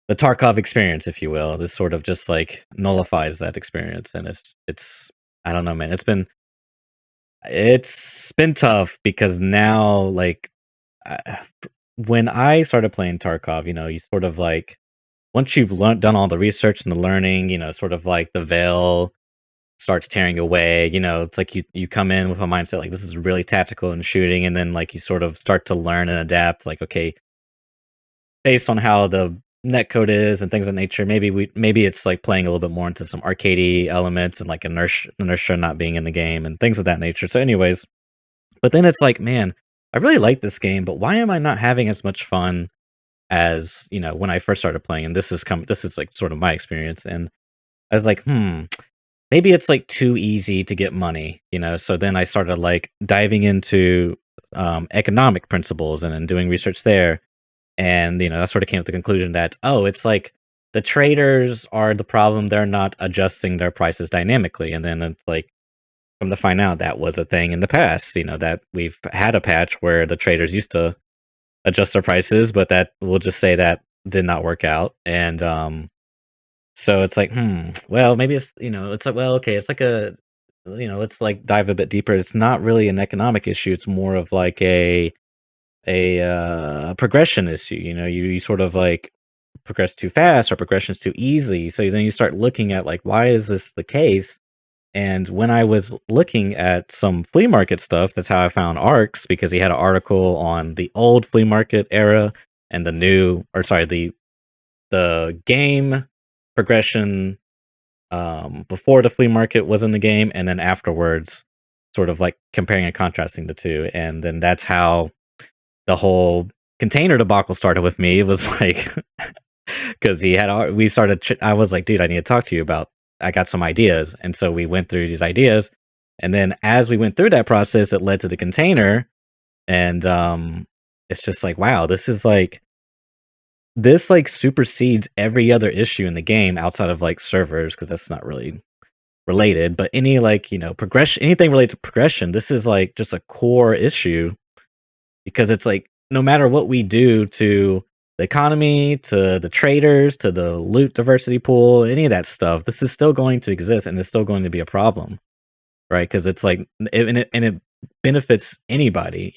Tarkov experience, if you will. This sort of just like nullifies that experience, and it's I don't know, man. It's been tough because now, like, when I started playing Tarkov, you sort of like once you've done all the research and the learning, sort of like the veil starts tearing away. It's like you come in with a mindset like this is really tactical and shooting, and then like you sort of start to learn and adapt. Like, okay, based on how the netcode is and things of nature, maybe it's like playing a little bit more into some arcadey elements and like inertia not being in the game and things of that nature. So, anyways, but then it's like, man, I really like this game, but why am I not having as much fun as when I first started playing? And this is like sort of my experience, and I was like, maybe it's like too easy to get money, So then I started like diving into economic principles and then doing research there. And, I sort of came to the conclusion that, it's like the traders are the problem. They're not adjusting their prices dynamically. And then it's like, come to find out that was a thing in the past. That we've had a patch where the traders used to adjust their prices, but that we'll just say that did not work out. And so it's like, well, maybe it's like, well, okay, it's like let's like dive a bit deeper. It's not really an economic issue. It's more of like a progression issue. You sort of like progress too fast or progression's too easy. So then you start looking at like, why is this the case? And when I was looking at some flea market stuff, that's how I found Arcs, because he had an article on the old flea market era and the new, or sorry, the game progression before the flea market was in the game, and then afterwards, sort of like comparing and contrasting the two. And then that's how the whole container debacle started with me. It was like, because we started, I was like, dude, I need to talk to you about, I got some ideas. And so we went through these ideas. And then as we went through that process, it led to the container. And it's just like, wow, this like supersedes every other issue in the game outside of like servers, because that's not really related. But any like, progression, anything related to progression, this is like just a core issue, because it's like no matter what we do to the economy, to the traders, to the loot diversity pool, any of that stuff, this is still going to exist and it's still going to be a problem, right? Because it's like, and it benefits anybody.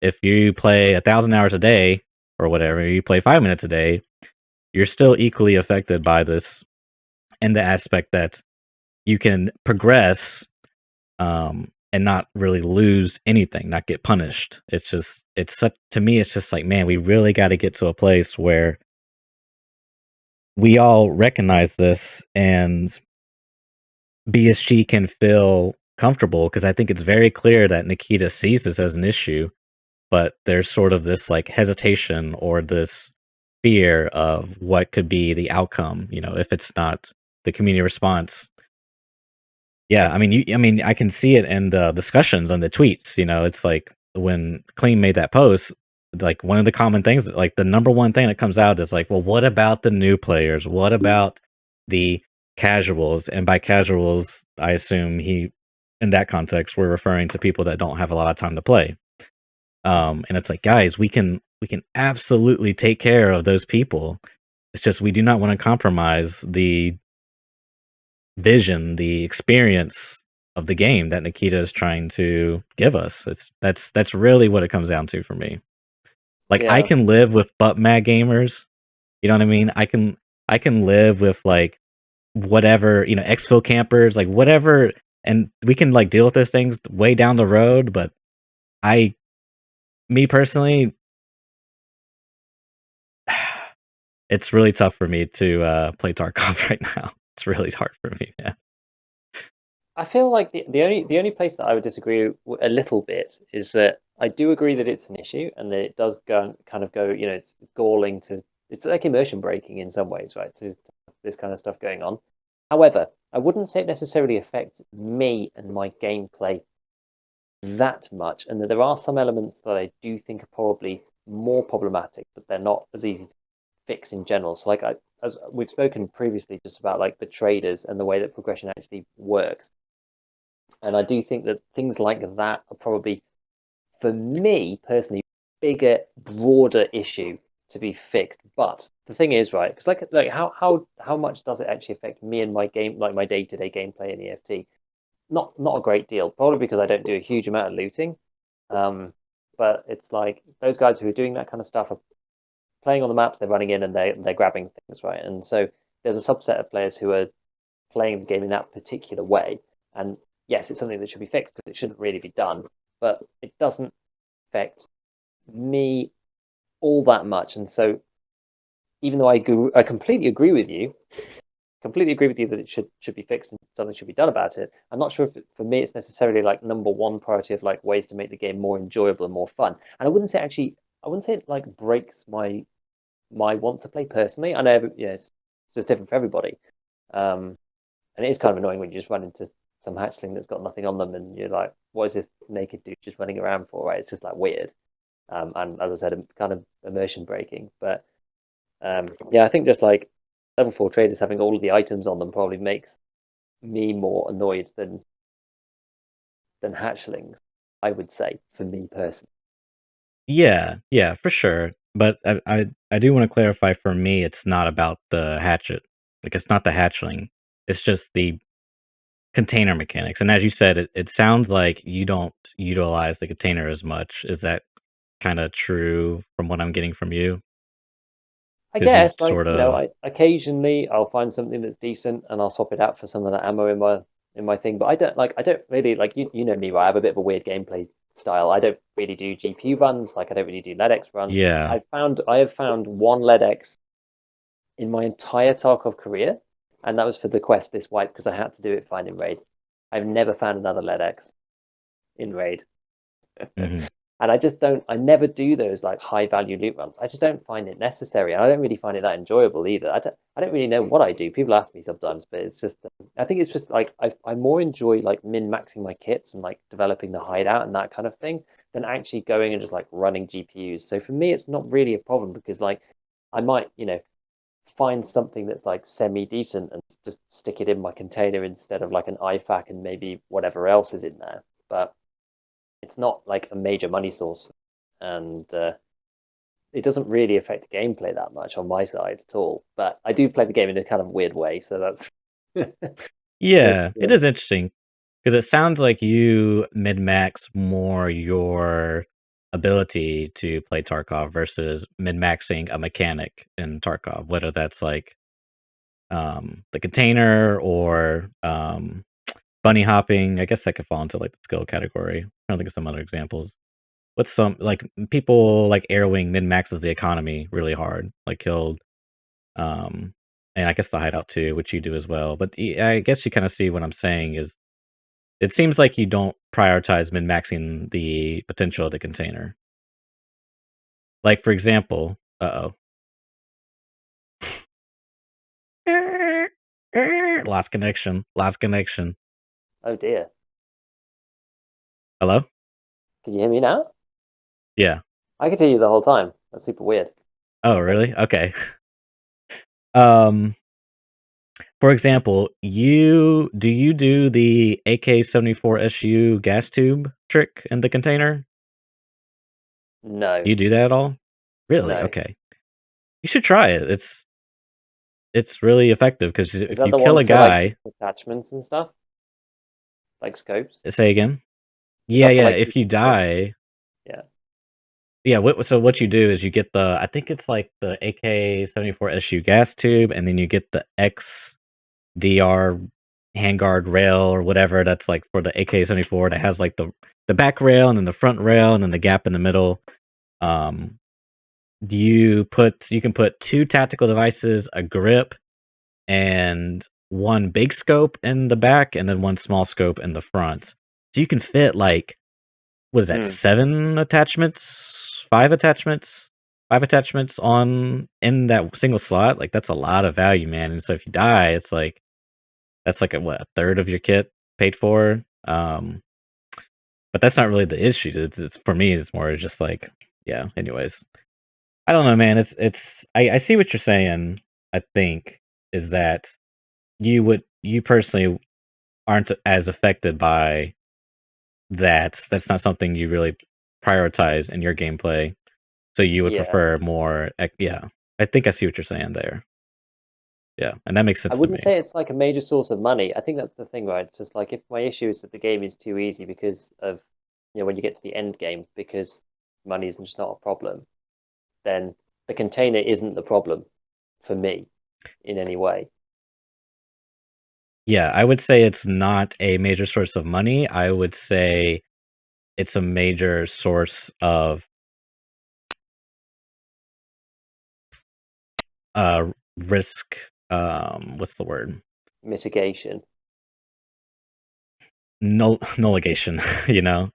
If you play 1,000 hours a day or whatever, you play 5 minutes a day, you're still equally affected by this, and the aspect that you can progress and not really lose anything, not get punished. To me, it's just like, man, we really got to get to a place where we all recognize this and BSG can feel comfortable, because I think it's very clear that Nikita sees this as an issue, but there's sort of this like hesitation or this fear of what could be the outcome, if it's not the community response. Yeah, I can see it in the discussions on the tweets. It's like when Clean made that post, like one of the common things, like the number one thing that comes out is like, well, what about the new players? What about the casuals? And by casuals, I assume in that context, we're referring to people that don't have a lot of time to play. And it's like, guys, we can absolutely take care of those people. It's just we do not want to compromise the vision, the experience of the game that Nikita is trying to give us. That's really what it comes down to for me. Like, I Yeah. can live with butt mad gamers. You know what I mean? I can live with like whatever, exfil campers, like whatever, and we can like deal with those things way down the road. But me personally, it's really tough for me to play Tarkov right now. It's really hard for me. Yeah. I feel like the only place that I would disagree a little bit is that I do agree that it's an issue and that it does go, it's galling it's like immersion breaking in some ways, right? To this kind of stuff going on. However, I wouldn't say it necessarily affects me and my gameplay that much, and that there are some elements that I do think are probably more problematic, but they're not as easy to fix in general. So, like as we've spoken previously, just about like the traders and the way that progression actually works. And I do think that things like that are probably, for me personally, bigger, broader issue to be fixed. But the thing is, right, because like how much does it actually affect me and my game, like my day-to-day gameplay in EFT? Not a great deal, probably because I don't do a huge amount of looting. But it's like those guys who are doing that kind of stuff are playing on the maps, they're running in and they're grabbing things, right? And so there's a subset of players who are playing the game in that particular way. And yes, it's something that should be fixed because it shouldn't really be done, but it doesn't affect me all that much. And so even though I completely agree with you, that it should be fixed and something should be done about it. I'm not sure if for me it's necessarily like number one priority of like ways to make the game more enjoyable and more fun. And I wouldn't say it like breaks my want to play personally. I know it's just different for everybody. And it is kind of annoying when you just run into some hatchling that's got nothing on them, and you're like, what is this naked dude just running around for? Right? It's just like weird. And as I said, kind of immersion breaking. But yeah, I think just like level 4 traders having all of the items on them probably makes me more annoyed than than hatchlings, I would say, for me personally. Yeah, for sure. But I do want to clarify, for me, it's not about the hatchet. Like, it's not the hatchling. It's just the container mechanics. And as you said, it sounds like you don't utilize the container as much. Is that kind of true from what I'm getting from you? I Because you guess, like, sort of, occasionally I'll find something that's decent and I'll swap it out for some of the ammo in my thing. But I don't really like you know me, right? I have a bit of a weird gameplay style. I don't really do GPU runs, like I don't really do LEDX runs. yeah. I have found one LEDX in my entire Tarkov career, and that was for the quest this wipe because I had to do it fine in raid. I've never found another LEDX in raid. Hmm. And I just don't, I never do those like high value loot runs. I just don't find it necessary. And I don't really find it that enjoyable either. I don't really know what I do. People ask me sometimes, but it's just, I think it's just like, I more enjoy like min maxing my kits and like developing the hideout and that kind of thing than actually going and just like running GPUs. So for me, it's not really a problem because like I might, find something that's like semi decent and just stick it in my container instead of like an IFAC and maybe whatever else is in there. But it's not like a major money source, and it doesn't really affect gameplay that much on my side at all. But I do play the game in a kind of weird way, so that's it's Yeah, it is interesting because it sounds like you min max more your ability to play Tarkov versus min maxing a mechanic in Tarkov, whether that's like the container or bunny hopping. I guess that could fall into like the skill category. I'm trying to think of some other examples. What's some like people like Airwing min maxes the economy really hard, like killed um and I guess the hideout too, which you do as well. But I guess you kind of see what I'm saying is it seems like you don't prioritize min maxing the potential of the container. Like for example, lost connection, lost connection. oh dear. Hello? Can you hear me now? Yeah. I could hear you the whole time. That's super weird. Oh, really? Okay. Um, for example, you do the AK-74 SU gas tube trick in the container? No, Do you do that at all? Really? no. Okay. You should try it. It's really effective because Is if that you the kill one a for like guy, attachments and stuff, like scopes? say again. Is Yeah, that for yeah. like If you keeping scopes? die, Yeah. yeah. So what you do is you get the I think it's like the AK-74 SU gas tube, and then you get the XDR handguard rail or whatever. That's like for the AK-74 that has like the back rail and then the front rail and then the gap in the middle. Um, you can put two tactical devices, a grip, and one big scope in the back, and then one small scope in the front. So you can fit like what is that, Hmm. 7 attachments, 5 attachments, 5 attachments on in that single slot. Like that's a lot of value, man. And so if you die, it's like that's like a third of your kit paid for. But that's not really the issue. It's for me. It's more just like yeah. Anyways, I don't know, man. I see what you're saying. I think is that you personally aren't as affected by that. That's not something you really prioritize in your gameplay. So you would Yeah. prefer more. Yeah, I think I see what you're saying there. Yeah, and that makes I sense to wouldn't me. say it's like a major source of money. I think that's the thing, right? It's just like if my issue is that the game is too easy because of, when you get to the end game, because money is just not a problem, then the container isn't the problem for me in any way. Yeah, I would say it's not a major source of money. I would say it's a major source of risk. What's the word? Mitigation. Nulligation.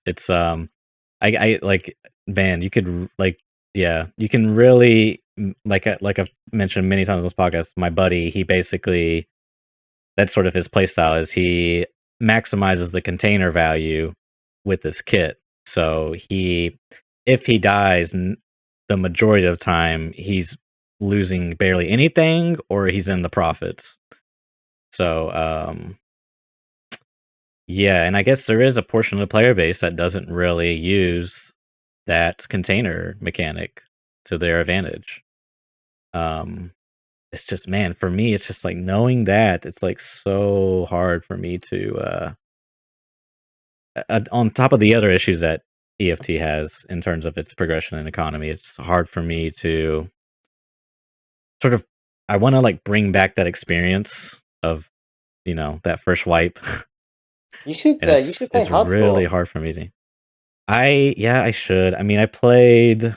It's I like man, you could like yeah, you can really like I've mentioned many times on this podcast. My buddy, he basically that's sort of his play style is he maximizes the container value with this kit. So if he dies, the majority of the time he's losing barely anything, or he's in the profits. So Yeah, and I guess there is a portion of the player base that doesn't really use that container mechanic to their advantage. It's just, man, for me, it's just like knowing that it's like so hard for me to on top of the other issues that EFT has in terms of its progression and economy, it's hard for me to sort of I want to like bring back that experience of, that first wipe. And You should play it's really hardcore. hard for me to I should. I mean, I played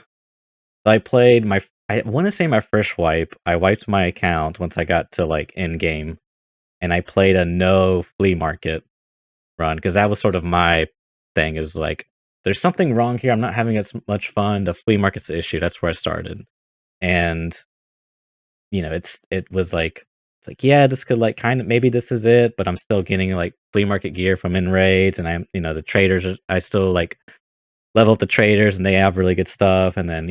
I want to say my first wipe. I wiped my account once I got to like end game, and I played a no flea market run because that was sort of my thing. Is like, there's something wrong here. I'm not having as much fun. The flea market's the issue. That's where I started, and it was like it's like, yeah, this could like kind of maybe this is it, but I'm still getting like flea market gear from in raids, and the traders. I still like level up the traders and they have really good stuff. And then,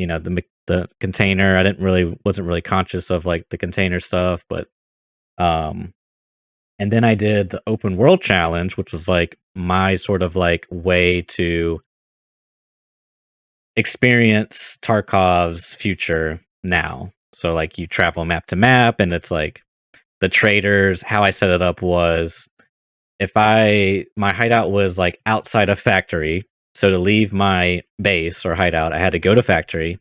the container, I wasn't really conscious of like the container stuff, but, um, and then I did the open world challenge, which was like my sort of like way to experience Tarkov's future now. So like you travel map to map and it's like the traders, how I set it up was my hideout was like outside of factory. So to leave my base or hideout, I had to go to factory.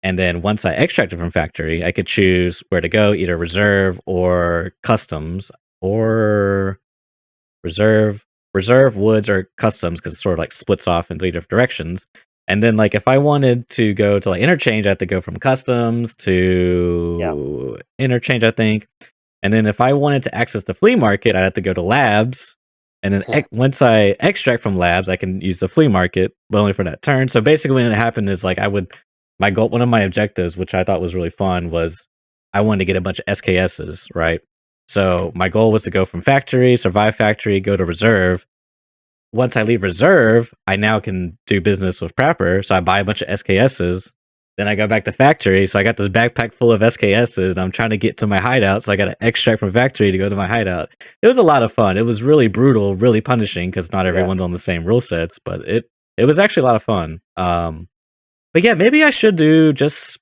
And then once I extracted from factory, I could choose where to go, either reserve or customs, or reserve woods or customs, because it sort of like splits off in 3 different directions. And then like if I wanted to go to like interchange, I had to go from customs Yeah. to interchange, I think. And then if I wanted to access the flea market, I had to go to labs. And then once I extract from labs, I can use the flea market, but only for that turn. So basically, what happened is like my goal, one of my objectives, which I thought was really fun, was I wanted to get a bunch of SKSs, right? So my goal was to go from factory, survive factory, go to reserve. Once I leave reserve, I now can do business with Prepper. So I buy a bunch of SKSs. Then I go back to factory. So I got this backpack full of SKSs and I'm trying to get to my hideout. So I got to extract from factory to go to my hideout. It was a lot of fun. It was really brutal, really punishing because not Yeah. everyone's on the same rule sets, but it was actually a lot of fun. But yeah, maybe I should do just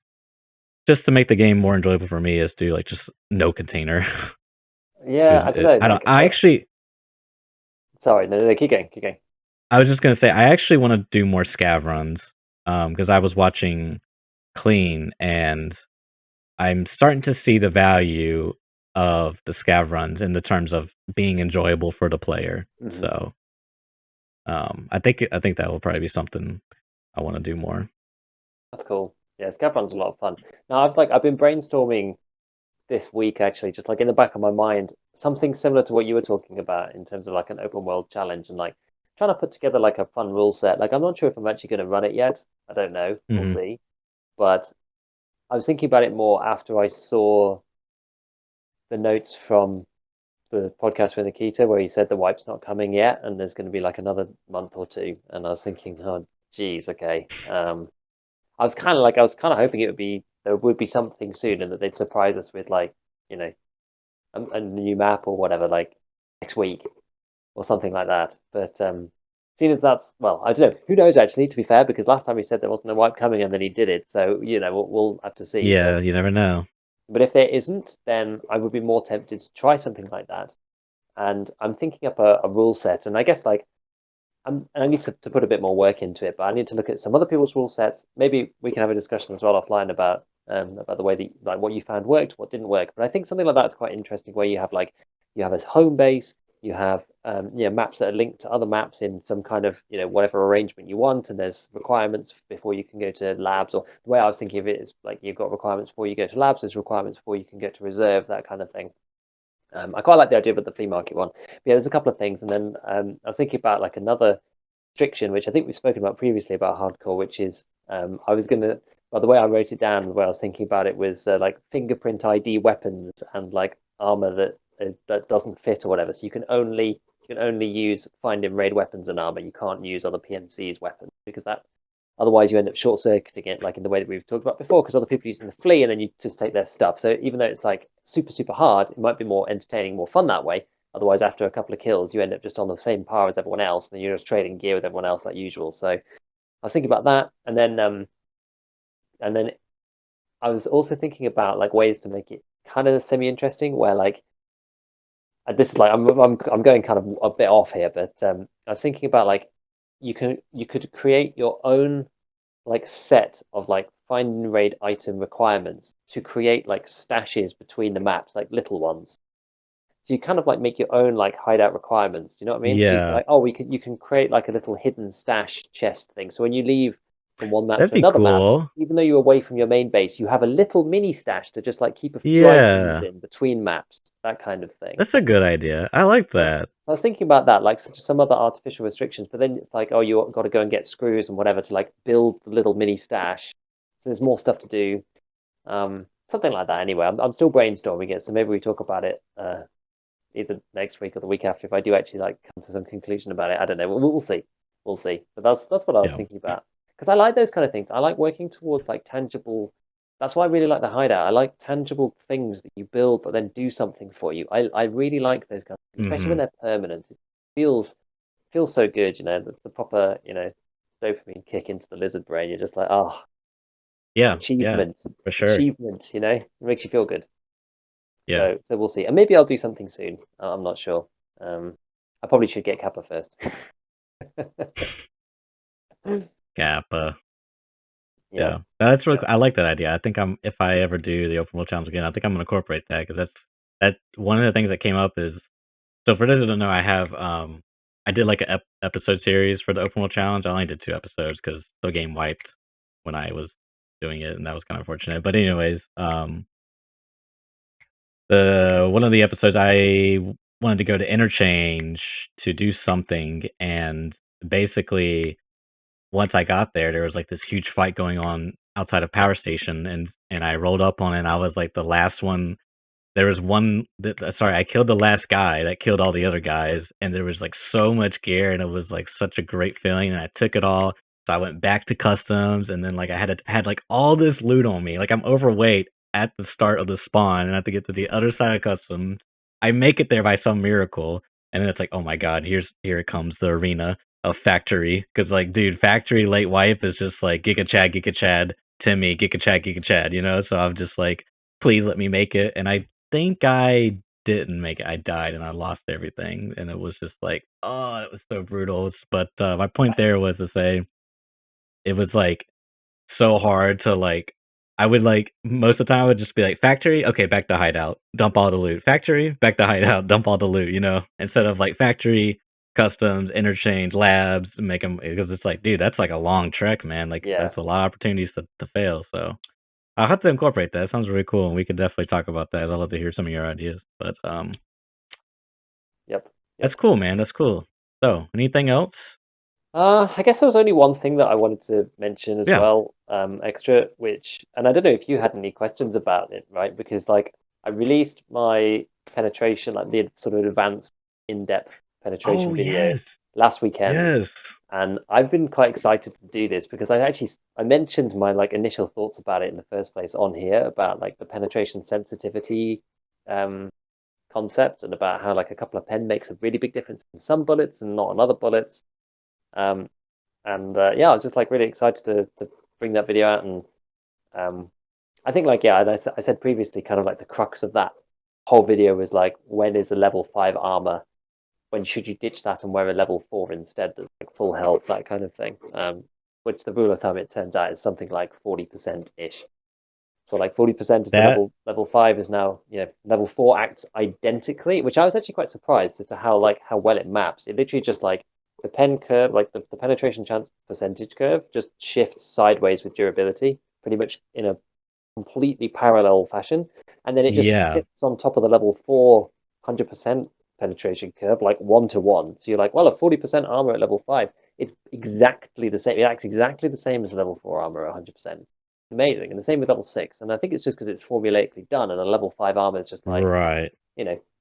to make the game more enjoyable for me is do like just no container. Yeah, I don't know. I don't. Like, I actually. sorry, no, keep going, keep going. I was just gonna say I actually want to do more scav runs. Because I was watching Clean and I'm starting to see the value of the scav runs in the terms of being enjoyable for the player. Mhm. So, I think that will probably be something I want to do more. That's cool. Yeah, Scavron's a lot of fun. Now I've been brainstorming this week actually, just like in the back of my mind, something similar to what you were talking about in terms of like an open world challenge and like trying to put together like a fun rule set. Like I'm not sure if I'm actually going to run it yet. I don't know. We'll Hmm. see. But I was thinking about it more after I saw the notes from the podcast with Nikita where he said the wipe's not coming yet and there's going to be like another month or two. And I was thinking, oh, geez, okay. I was kind of hoping there would be something soon and that they'd surprise us with like, you know, a new map or whatever, like next week or something like that. But seeing as that's well, I don't know. Who knows actually? To be fair, because last time he said there wasn't a wipe coming and then he did it. So we'll have to see. Yeah, you never know. But if there isn't, then I would be more tempted to try something like that. And I'm thinking up a rule set, and I guess like and I need to put a bit more work into it, but I need to look at some other people's rule sets. Maybe we can have a discussion as well offline about the way that like what you found worked, what didn't work. But I think something like that is quite interesting, where you have a home base, you have maps that are linked to other maps in some kind of whatever arrangement you want, and there's requirements before you can go to labs. Or the way I was thinking of it is like you've got requirements before you go to labs, there's requirements before you can get to reserve, that kind of thing. I quite like the idea of the flea market one. But yeah, there's a couple of things, and then I was thinking about like another restriction, which I think we've spoken about previously about hardcore, which is I was gonna. Well, the way I wrote it down, the way I was thinking about it was like fingerprint ID weapons and like armor that doesn't fit or whatever. So you can only use find in raid weapons and armor. You can't use other PMC's weapons because that otherwise you end up short circuiting it, like in the way that we've talked about before, because other people are using the flea and then you just take their stuff. So even though it's like super hard, it might be more entertaining, more fun that way. Otherwise, after a couple of kills, you end up just on the same par as everyone else, and then you're just trading gear with everyone else like usual. So I was thinking about that, and then I was also thinking about like ways to make it kind of semi-interesting, where like this is like I'm going kind of a bit off here, but I was thinking about like you could create your own like set of like find and raid item requirements to create like stashes between the maps, like little ones. So you kind of like make your own like hideout requirements. Do you know what I mean? So it's Yeah, like, oh, you can create like a little hidden stash chest thing. So when you leave from one map that'd to be another map, cool. even though you're away from your main base, you have a little mini stash to just like keep a few items Yeah, in between maps, that kind of thing. that's a good idea. I like So that. I was thinking about that, like some other artificial restrictions, but then it's like, oh, you got to go and get screws and whatever to like build the little mini stash. So there's more stuff to do. Something like that. Anyway, I'm still brainstorming it, so maybe we talk about it either next week or the week after if I do actually like come to some conclusion about it. I don't know. We'll see. We'll see. But that's what I was Yeah. thinking about because I like those kind of things. I like working towards like tangible. That's why I really like the hideout. I like tangible things that you build but then do something for you. I really like those kind of things, especially when Hmm. they're permanent. It feels so good, the proper, dopamine kick into the lizard brain. You're just like, oh, Yeah, yeah, achievement, for sure. achievement, it makes you feel good. Yeah. So we'll see. And maybe I'll do something soon. I'm not sure. I probably should get Kappa first. Kappa. Yeah, Yeah, that's really yeah. cool. I like that idea. I think if I ever do the open world challenge again, I think I'm gonna incorporate that because that one of the things that came up is so for those who don't know, I did like an episode series for the open world challenge. I only did 2 episodes because the game wiped when I was doing it, and that was kind of unfortunate. But anyways, the one of the episodes wanted to go to interchange to do something, and basically once I got there, there was like this huge fight going on outside a power station, and I rolled up on it. And I was like the last one. There was one sorry, I killed the last guy that killed all the other guys, and there was like so much gear, and it was like such a great feeling. And I took it all, so I went back to customs, and then like had like all this loot on me. Like I'm overweight at the start of the spawn, and I have to get to the other side of customs. I make it there by some miracle, and then it's like, oh my god, here it comes the arena of factory. Because like, dude, factory late wipe is just like Giga Chad, Timmy, Giga Chad, So I'm just like, please let me make it. And I think I didn't make it. I died and I lost everything, and it was just like, oh, it was so brutal. But my point there was to say it was like so hard to like. I would like most of the time I would just be like factory, okay, back to hideout, dump all the loot. Factory, back to hideout, dump all the loot. Instead of like factory, customs, interchange, labs, make them because it's like, dude, that's like a long trek, man. Like Yeah. that's a lot of opportunities to fail. So I'll have to incorporate that. Sounds really cool, and we could definitely talk about that. I'd love to hear some of your ideas. But Yep. that's Yep. cool, man. That's cool. So, anything else? I guess there was only one thing that I wanted to mention as Yeah. well, extra, and I don't know if you had any questions about it, right? Because like I released my penetration, like the sort of advanced in-depth penetration Oh video yes, last weekend, yes. and I've been quite excited to do this because I mentioned my like initial thoughts about it in the first place on here about like the penetration sensitivity um concept and about how like a couple of pen makes a really big difference in some bullets and not on other bullets. Um, and yeah, I was just like really excited to bring that video out, and I think like yeah, I said previously, kind of like the crux of that whole video was like when is a level 5 armor? When should you ditch that and wear a level 4 instead? That's like full health, that kind of thing. Which the rule of thumb it turns out is something like 40% ish. So like 40% of the That level 5 is now, level 4 acts identically, which I was actually quite surprised as to how well it maps. It literally just like the pen curve, like the penetration chance percentage curve, just shifts sideways with durability, pretty much in a completely parallel fashion, and then it just yeah. sits on top of the level 4 100% penetration curve, like 1 to 1. So you're like, well, a 40% armor at level 5, it's exactly the same. It acts exactly the same as a level 4 armor at 100%. Amazing. And the same with level 6. And I think it's just because it's formulaically done, and a level 5 armor is just like, Right.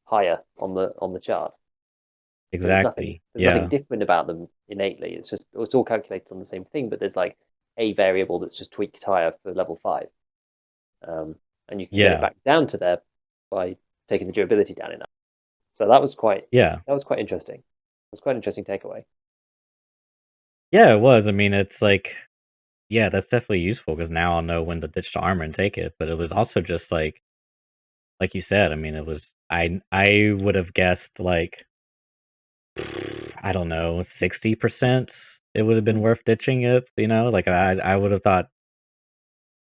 higher on the chart. So Exactly. there's nothing Yeah. different about them innately. It's all calculated on the same thing, but there's like a variable that's just tweaked higher for level 5. Um, and you can get it Yeah. back down to there by taking the durability down enough. So that was quite Yeah. interesting. It was quite an interesting takeaway. Yeah, it was. I mean, it's like, yeah, that's definitely useful because now I'll know when to ditch the armor and take it. But it was also just like you said. I mean, it was I would have guessed like I don't know 60%. It would have been worth ditching it. Like I would have thought.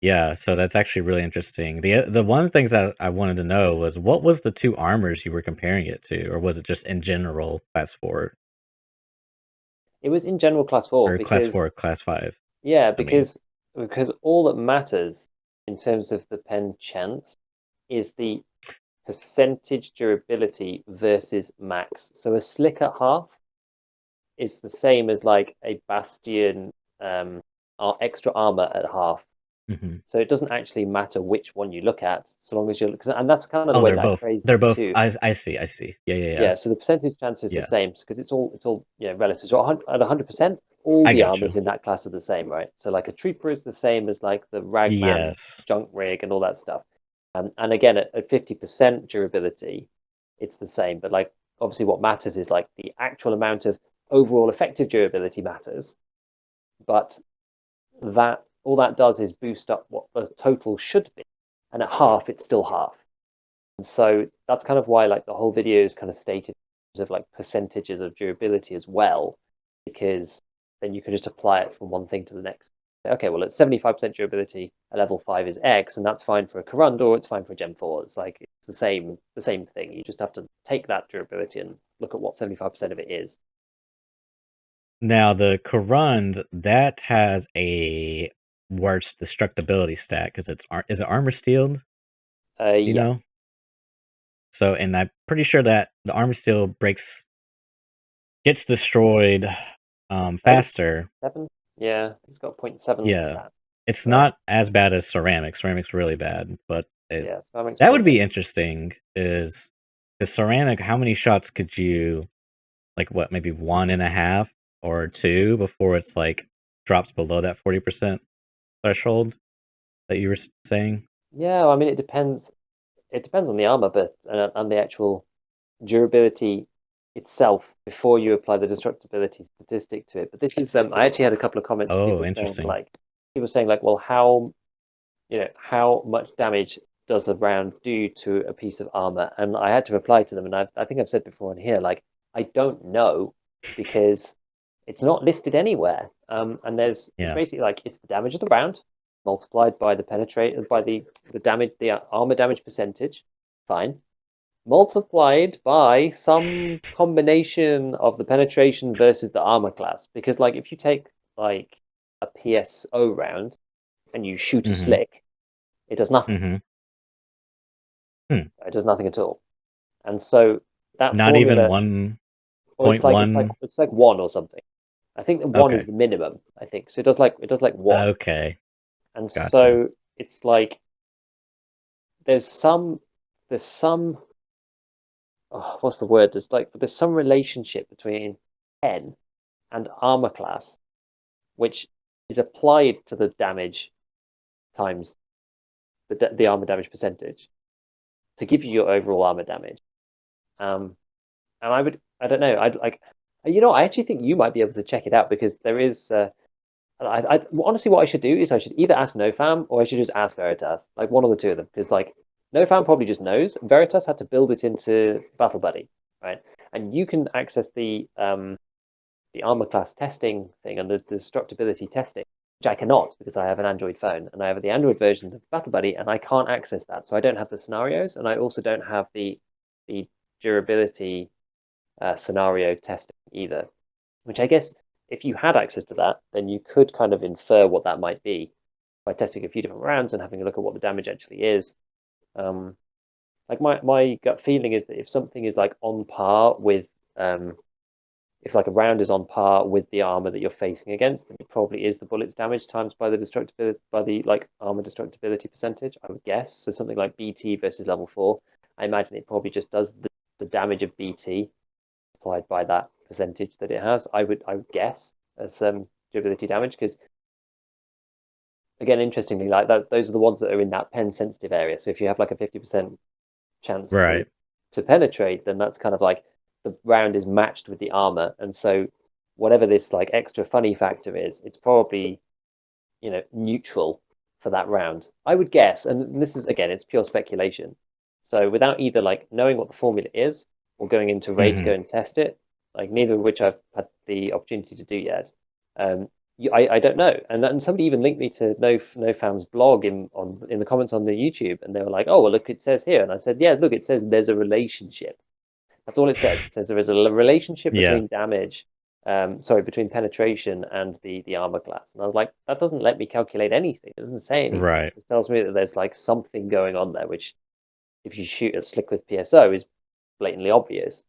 Yeah, so that's actually really interesting. The one things that I wanted to know was what was the two armors you were comparing it to, or was it just in general class 4 It was in general class 4 or class because 4, class 5? yeah, I mean, because all that matters in terms of the pen chance is the percentage durability versus max. So a slick at half is the same as like a bastion extra armor at half. mhm. So it doesn't actually matter which one you look at, so long as you're and that's kind of the Oh, way that I phrased they're it both. too. I see, I see. Yeah, yeah, yeah, Yeah, so the percentage chance is the yeah. same because it's all relative. So at 100%, all I the got you. armors in that class are the same, right? So like a trooper is the same as like the ragman Yes. junk rig and all that stuff. And again at 50% durability, it's the same. But like obviously what matters is like the actual amount of overall effective durability matters, but that all that does is boost up what the total should be, and at half it's still half. And so that's kind of why like the whole video is kind of stated of like percentages of durability as well, because then you can just apply it from one thing to the next. Okay, well, it's 75% durability, a level 5 is X, and that's fine for a Corund or it's fine for a Gem 4. It's like it's the same thing. You just have to take that durability and look at what 75% of it is. Now the Corund that has a worse destructibility stat because is it armor steeled? You Yeah. know. So, and I'm pretty sure that the armor steel gets destroyed faster. 7? Yeah, it's got 0.7 Yeah. stat. It's So not as bad as ceramic. Ceramic's really bad, but yeah, so that makes that would point. be interesting. Is ceramic? How many shots could you like? What, maybe 1.5 or 2 before it's like drops below that 40% threshold that you were saying? Yeah, I mean it depends. It depends on the armor, but and the actual durability itself before you apply the destructibility statistic to it. But this is I actually had a couple of comments of Oh, interesting. people saying like, well, how much damage does a round do to a piece of armor? And I had to reply to them, and I think I've said before in here, like I don't know because it's not listed anywhere. And it's Yeah. basically like it's the damage of the round multiplied by the penetrate by the damage the armor damage percentage. Fine multiplied by some combination of the penetration versus the armor class. Because like if you take like a PSO round and you shoot a Mm-hmm. slick, it does nothing. Mm-hmm. Hmm. It does nothing at all. And so that Not even formula, or it's like 1.1. it's like one or something. I think that one is Okay. the minimum. I think so. It does like one, Okay. and Gotcha. so it's like there's some there's some what's the word? There's some relationship between pen and armor class, which is applied to the damage times the armor damage percentage to give you your overall armor damage. And I don't know, I'd like, I actually think you might be able to check it out because there is. Honestly, what I should do is I should either ask NoFam or I should just ask Veritas, like one of the two of them, because like NoFam probably just knows. Veritas had to build it into Battle Buddy, right? And you can access the armor class testing thing and the destructibility testing, which I cannot because I have an Android phone and I have the Android version of Battle Buddy and I can't access that. So I don't have the scenarios and I also don't have the durability scenario testing either. Which I guess if you had access to that, then you could kind of infer what that might be by testing a few different rounds and having a look at what the damage actually is. Like my gut feeling is that if something is like on par with if like a round is on par with the armor that you're facing against, then it probably is the bullet's damage times by the destructibility by the like armor destructibility percentage, I would guess. So something like BT versus level 4, I imagine it probably just does the damage of BT applied by that percentage that it has. I would guess as durability damage because again, interestingly, like that those are the ones that are in that pen sensitive area. So if you have like a 50% chance Right. to penetrate, then that's kind of like the round is matched with the armor, and so whatever this like extra funny factor is, it's probably, you know, neutral for that round, I would guess. And this is, again, it's pure speculation. So without either like knowing what the formula is or going into Raid to go and test it, like neither of which I've had the opportunity to do yet, I don't know. And somebody even linked me to NoFam's blog in the comments on the YouTube, and they were like, "Oh, well, look, it says here," and I said, "Yeah, look, it says there's a relationship. That's all it says. It says there is a relationship between damage, between penetration and the armor class." And I was like, that doesn't let me calculate anything. It doesn't say anything. Right. It tells me that there's like something going on there, which if you shoot a slick with PSO is blatantly obvious.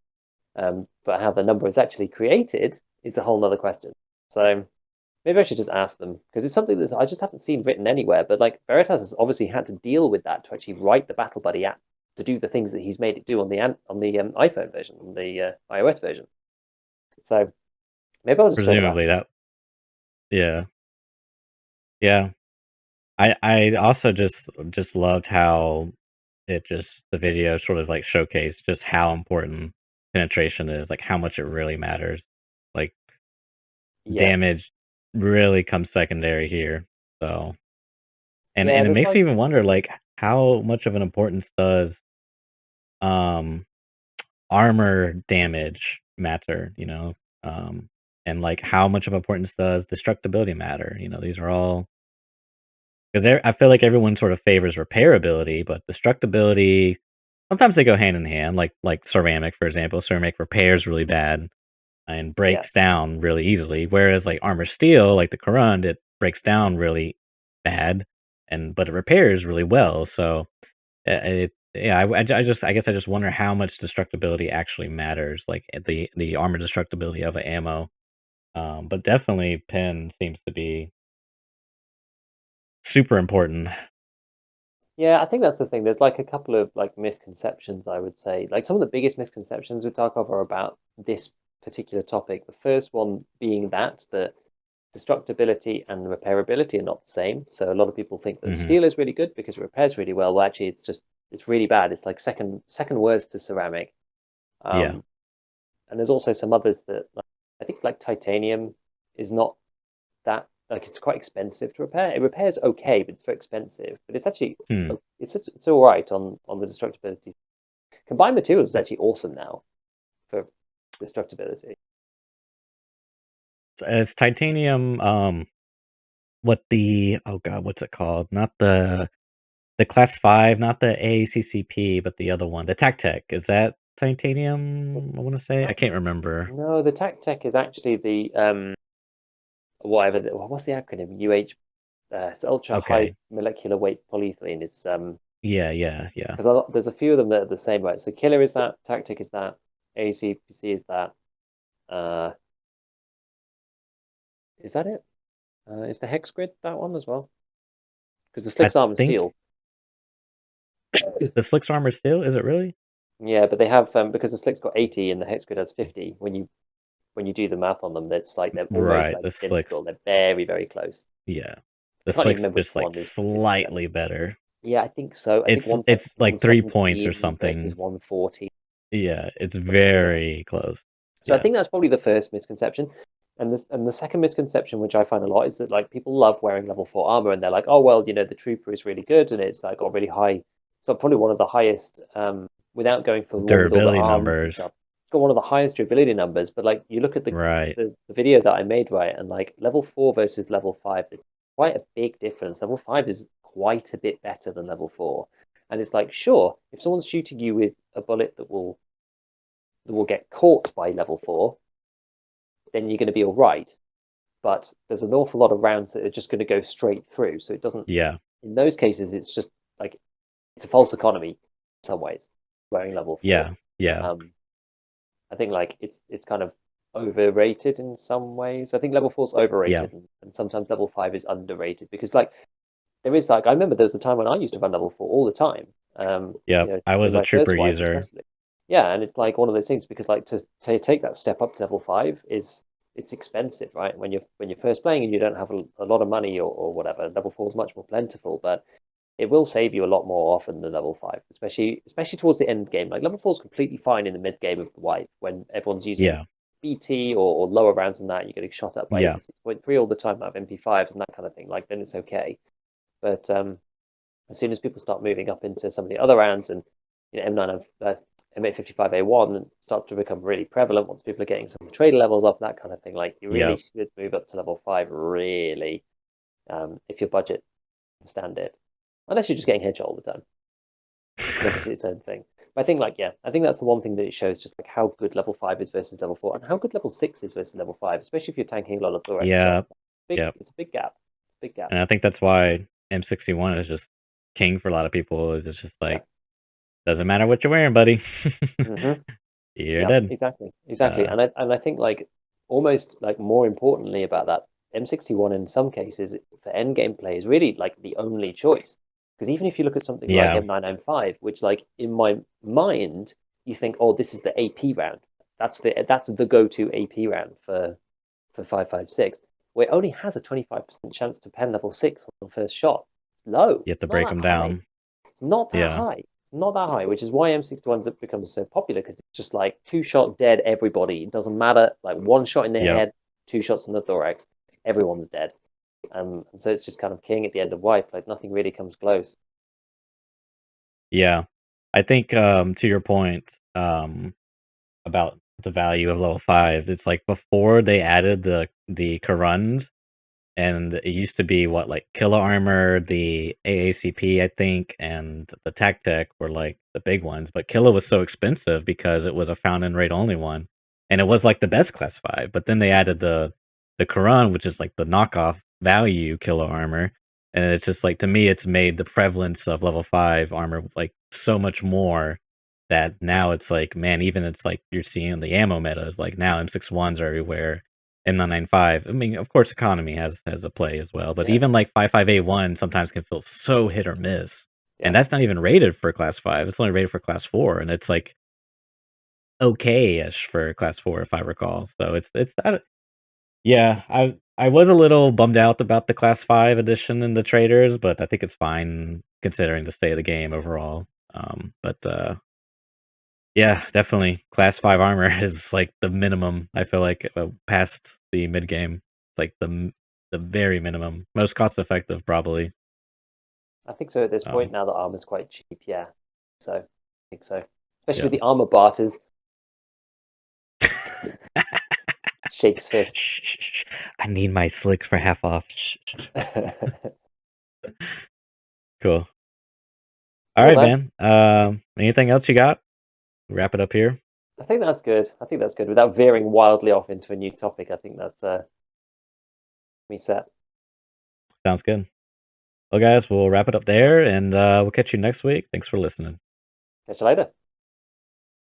But how the number is actually created is a whole nother question. So maybe I should just ask them, because it's something that I just haven't seen written anywhere. But like Veritas has obviously had to deal with that to actually write the Battle Buddy app to do the things that he's made it do on the iPhone version, on the iOS version. So maybe I'll just presumably that. Yeah. I also just loved how the video sort of like showcased just how important penetration is, like how much it really matters. Like damage really comes secondary here. So and it makes me even wonder, like, how much of an importance does armor damage matter, you know? And like how much of importance does destructibility matter? You know, these are all, because I feel like everyone sort of favors repairability, but destructibility sometimes they go hand in hand. Like ceramic, for example, ceramic repairs really bad and breaks down really easily, whereas like armor steel, like the Corund, it breaks down really bad, but it repairs really well. So I guess I just wonder how much destructibility actually matters, like the armor destructibility of an ammo. But definitely pen seems to be super important. Yeah, I think that's the thing. There's like a couple of like misconceptions, I would say. Like some of the biggest misconceptions with Tarkov are about this particular topic. The first one being that destructibility and repairability are not the same. So a lot of people think that steel is really good because it repairs really well. Well, actually, it's really bad. It's like second worst to ceramic. Yeah. And there's also some others that I think like titanium is not that, like, it's quite expensive to repair. It repairs okay, but it's very expensive. But it's actually it's all right on the destructibility. Combined materials is actually awesome now for destructibility. As titanium, what's it called? Not the class 5, not the ACCP, but the other one, the TacTech. Is that titanium? I want to say I can't remember. No, the TacTech is actually the what's the acronym? It's ultra high molecular weight polyethylene. It's yeah. Because there's a few of them that are the same, right? So Killer is that, TacTech is that, ACPC is that. Is that it? Is the Hex Grid that one as well? Because the Slick's armor steel. The Slick's armor steel, is it really? Yeah, but they have because the Slick's got 80 and the Hex Grid has 50. When you do the math on them, that's like they're almost identical. They're very, very close. Yeah, the Slick's just like slightly better. Yeah, I think so. I think it's like 3 points or something. Versus 140. Yeah, it's very close. So I think that's probably the first misconception. And the second misconception, which I find a lot, is that like people love wearing level 4 armor and they're like, oh well, you know, the trooper is really good and it's like got really high, so probably one of the highest, without going for durability numbers. It's got one of the highest durability numbers. But like you look at the video that I made, right, and like level 4 versus level 5, there's quite a big difference. Level 5 is quite a bit better than level 4, and it's like, sure, if someone's shooting you with a bullet that will get caught by level 4, then you're going to be all right. But there's an awful lot of rounds that are just going to go straight through. So it doesn't. Yeah. In those cases, it's just like it's a false economy in some ways. Wearing level 4. Yeah. I think like it's kind of overrated in some ways. I think level 4 is overrated, and sometimes level 5 is underrated because like there is like I remember there was a time when I used to run level 4 all the time. I was a trooper user. Especially. Yeah, and it's like one of those things because like to take that step up to level 5 it's expensive, right? When you're first playing and you don't have a lot of money or whatever, level 4 is much more plentiful. But it will save you a lot more often than level 5, especially towards the end game. Like level 4 is completely fine in the mid game of the wipe when everyone's using Yeah. BT or lower rounds than that. You're getting shot at by Yeah. AP6.3 all the time out of MP5s and that kind of thing. Like then it's okay. But as soon as people start moving up into some of the other rounds and M9 M855A1 starts to become really prevalent once people are getting some trader levels up, that kind of thing. Like you really should move up to level 5 really, if your budget can stand it. Unless you're just getting headshot all the time. Obviously its own thing. But I think I think that's the one thing that it shows, just like how good level 5 is versus level 4 and how good level 6 is versus level 5, especially if you're tanking a lot of the Yeah. It's a big gap. Big gap. And I think that's why M61 is just king for a lot of people. It's just like, doesn't matter what you're wearing, buddy. You're dead. Exactly. And I think like almost like more importantly about that, M61 in some cases for end game play is really like the only choice. Because even if you look at something like M995, which like in my mind you think, oh, this is the AP round. That's the go-to AP round for 5.56. Where it only has a 25% chance to pen level 6 on the first shot. It's low. You have to break them down. It's not that high. It's not that high, which is why M61's becomes so popular, because it's just like 2-shot dead everybody. It doesn't matter. Like 1 shot in the head, 2 shots in the thorax, everyone's dead. And so it's just kind of king at the end of wipe. Like nothing really comes close. Yeah, I think to your point about the value of level 5, it's like before they added the Karuns, and it used to be what, like Killa Armor, the AACP, I think, and the Tech were like the big ones. But Killa was so expensive because it was a fountain rate only one, and it was like the best class 5. But then they added the Karun, which is like the knockoff value Killa Armor, and it's just like, to me, it's made the prevalence of level 5 armor like so much more that now it's like, man, even it's like you're seeing the ammo meta is like now M61s are everywhere. M995. I mean, of course, economy has a play as well, but even like 55A1 sometimes can feel so hit or miss, and that's not even rated for class 5. It's only rated for class 4, and it's like okay-ish for class 4, if I recall. So it's that. Yeah, I was a little bummed out about the class 5 edition in the traders, but I think it's fine considering the state of the game overall. But yeah, definitely. Class 5 armor is like the minimum, I feel like, past the mid game. It's like the very minimum. Most cost effective, probably. I think so at this point now that armor's quite cheap, yeah. So I think so. Especially Yeah. with the armor barters. Shakes fist. Shh. I need my slick for half off. Cool. All right, man. Anything else you got? Wrap it up here. I think that's good. Without veering wildly off into a new topic, I think that's me set. Sounds good. Well, guys, we'll wrap it up there, and we'll catch you next week. Thanks for listening. Catch you later.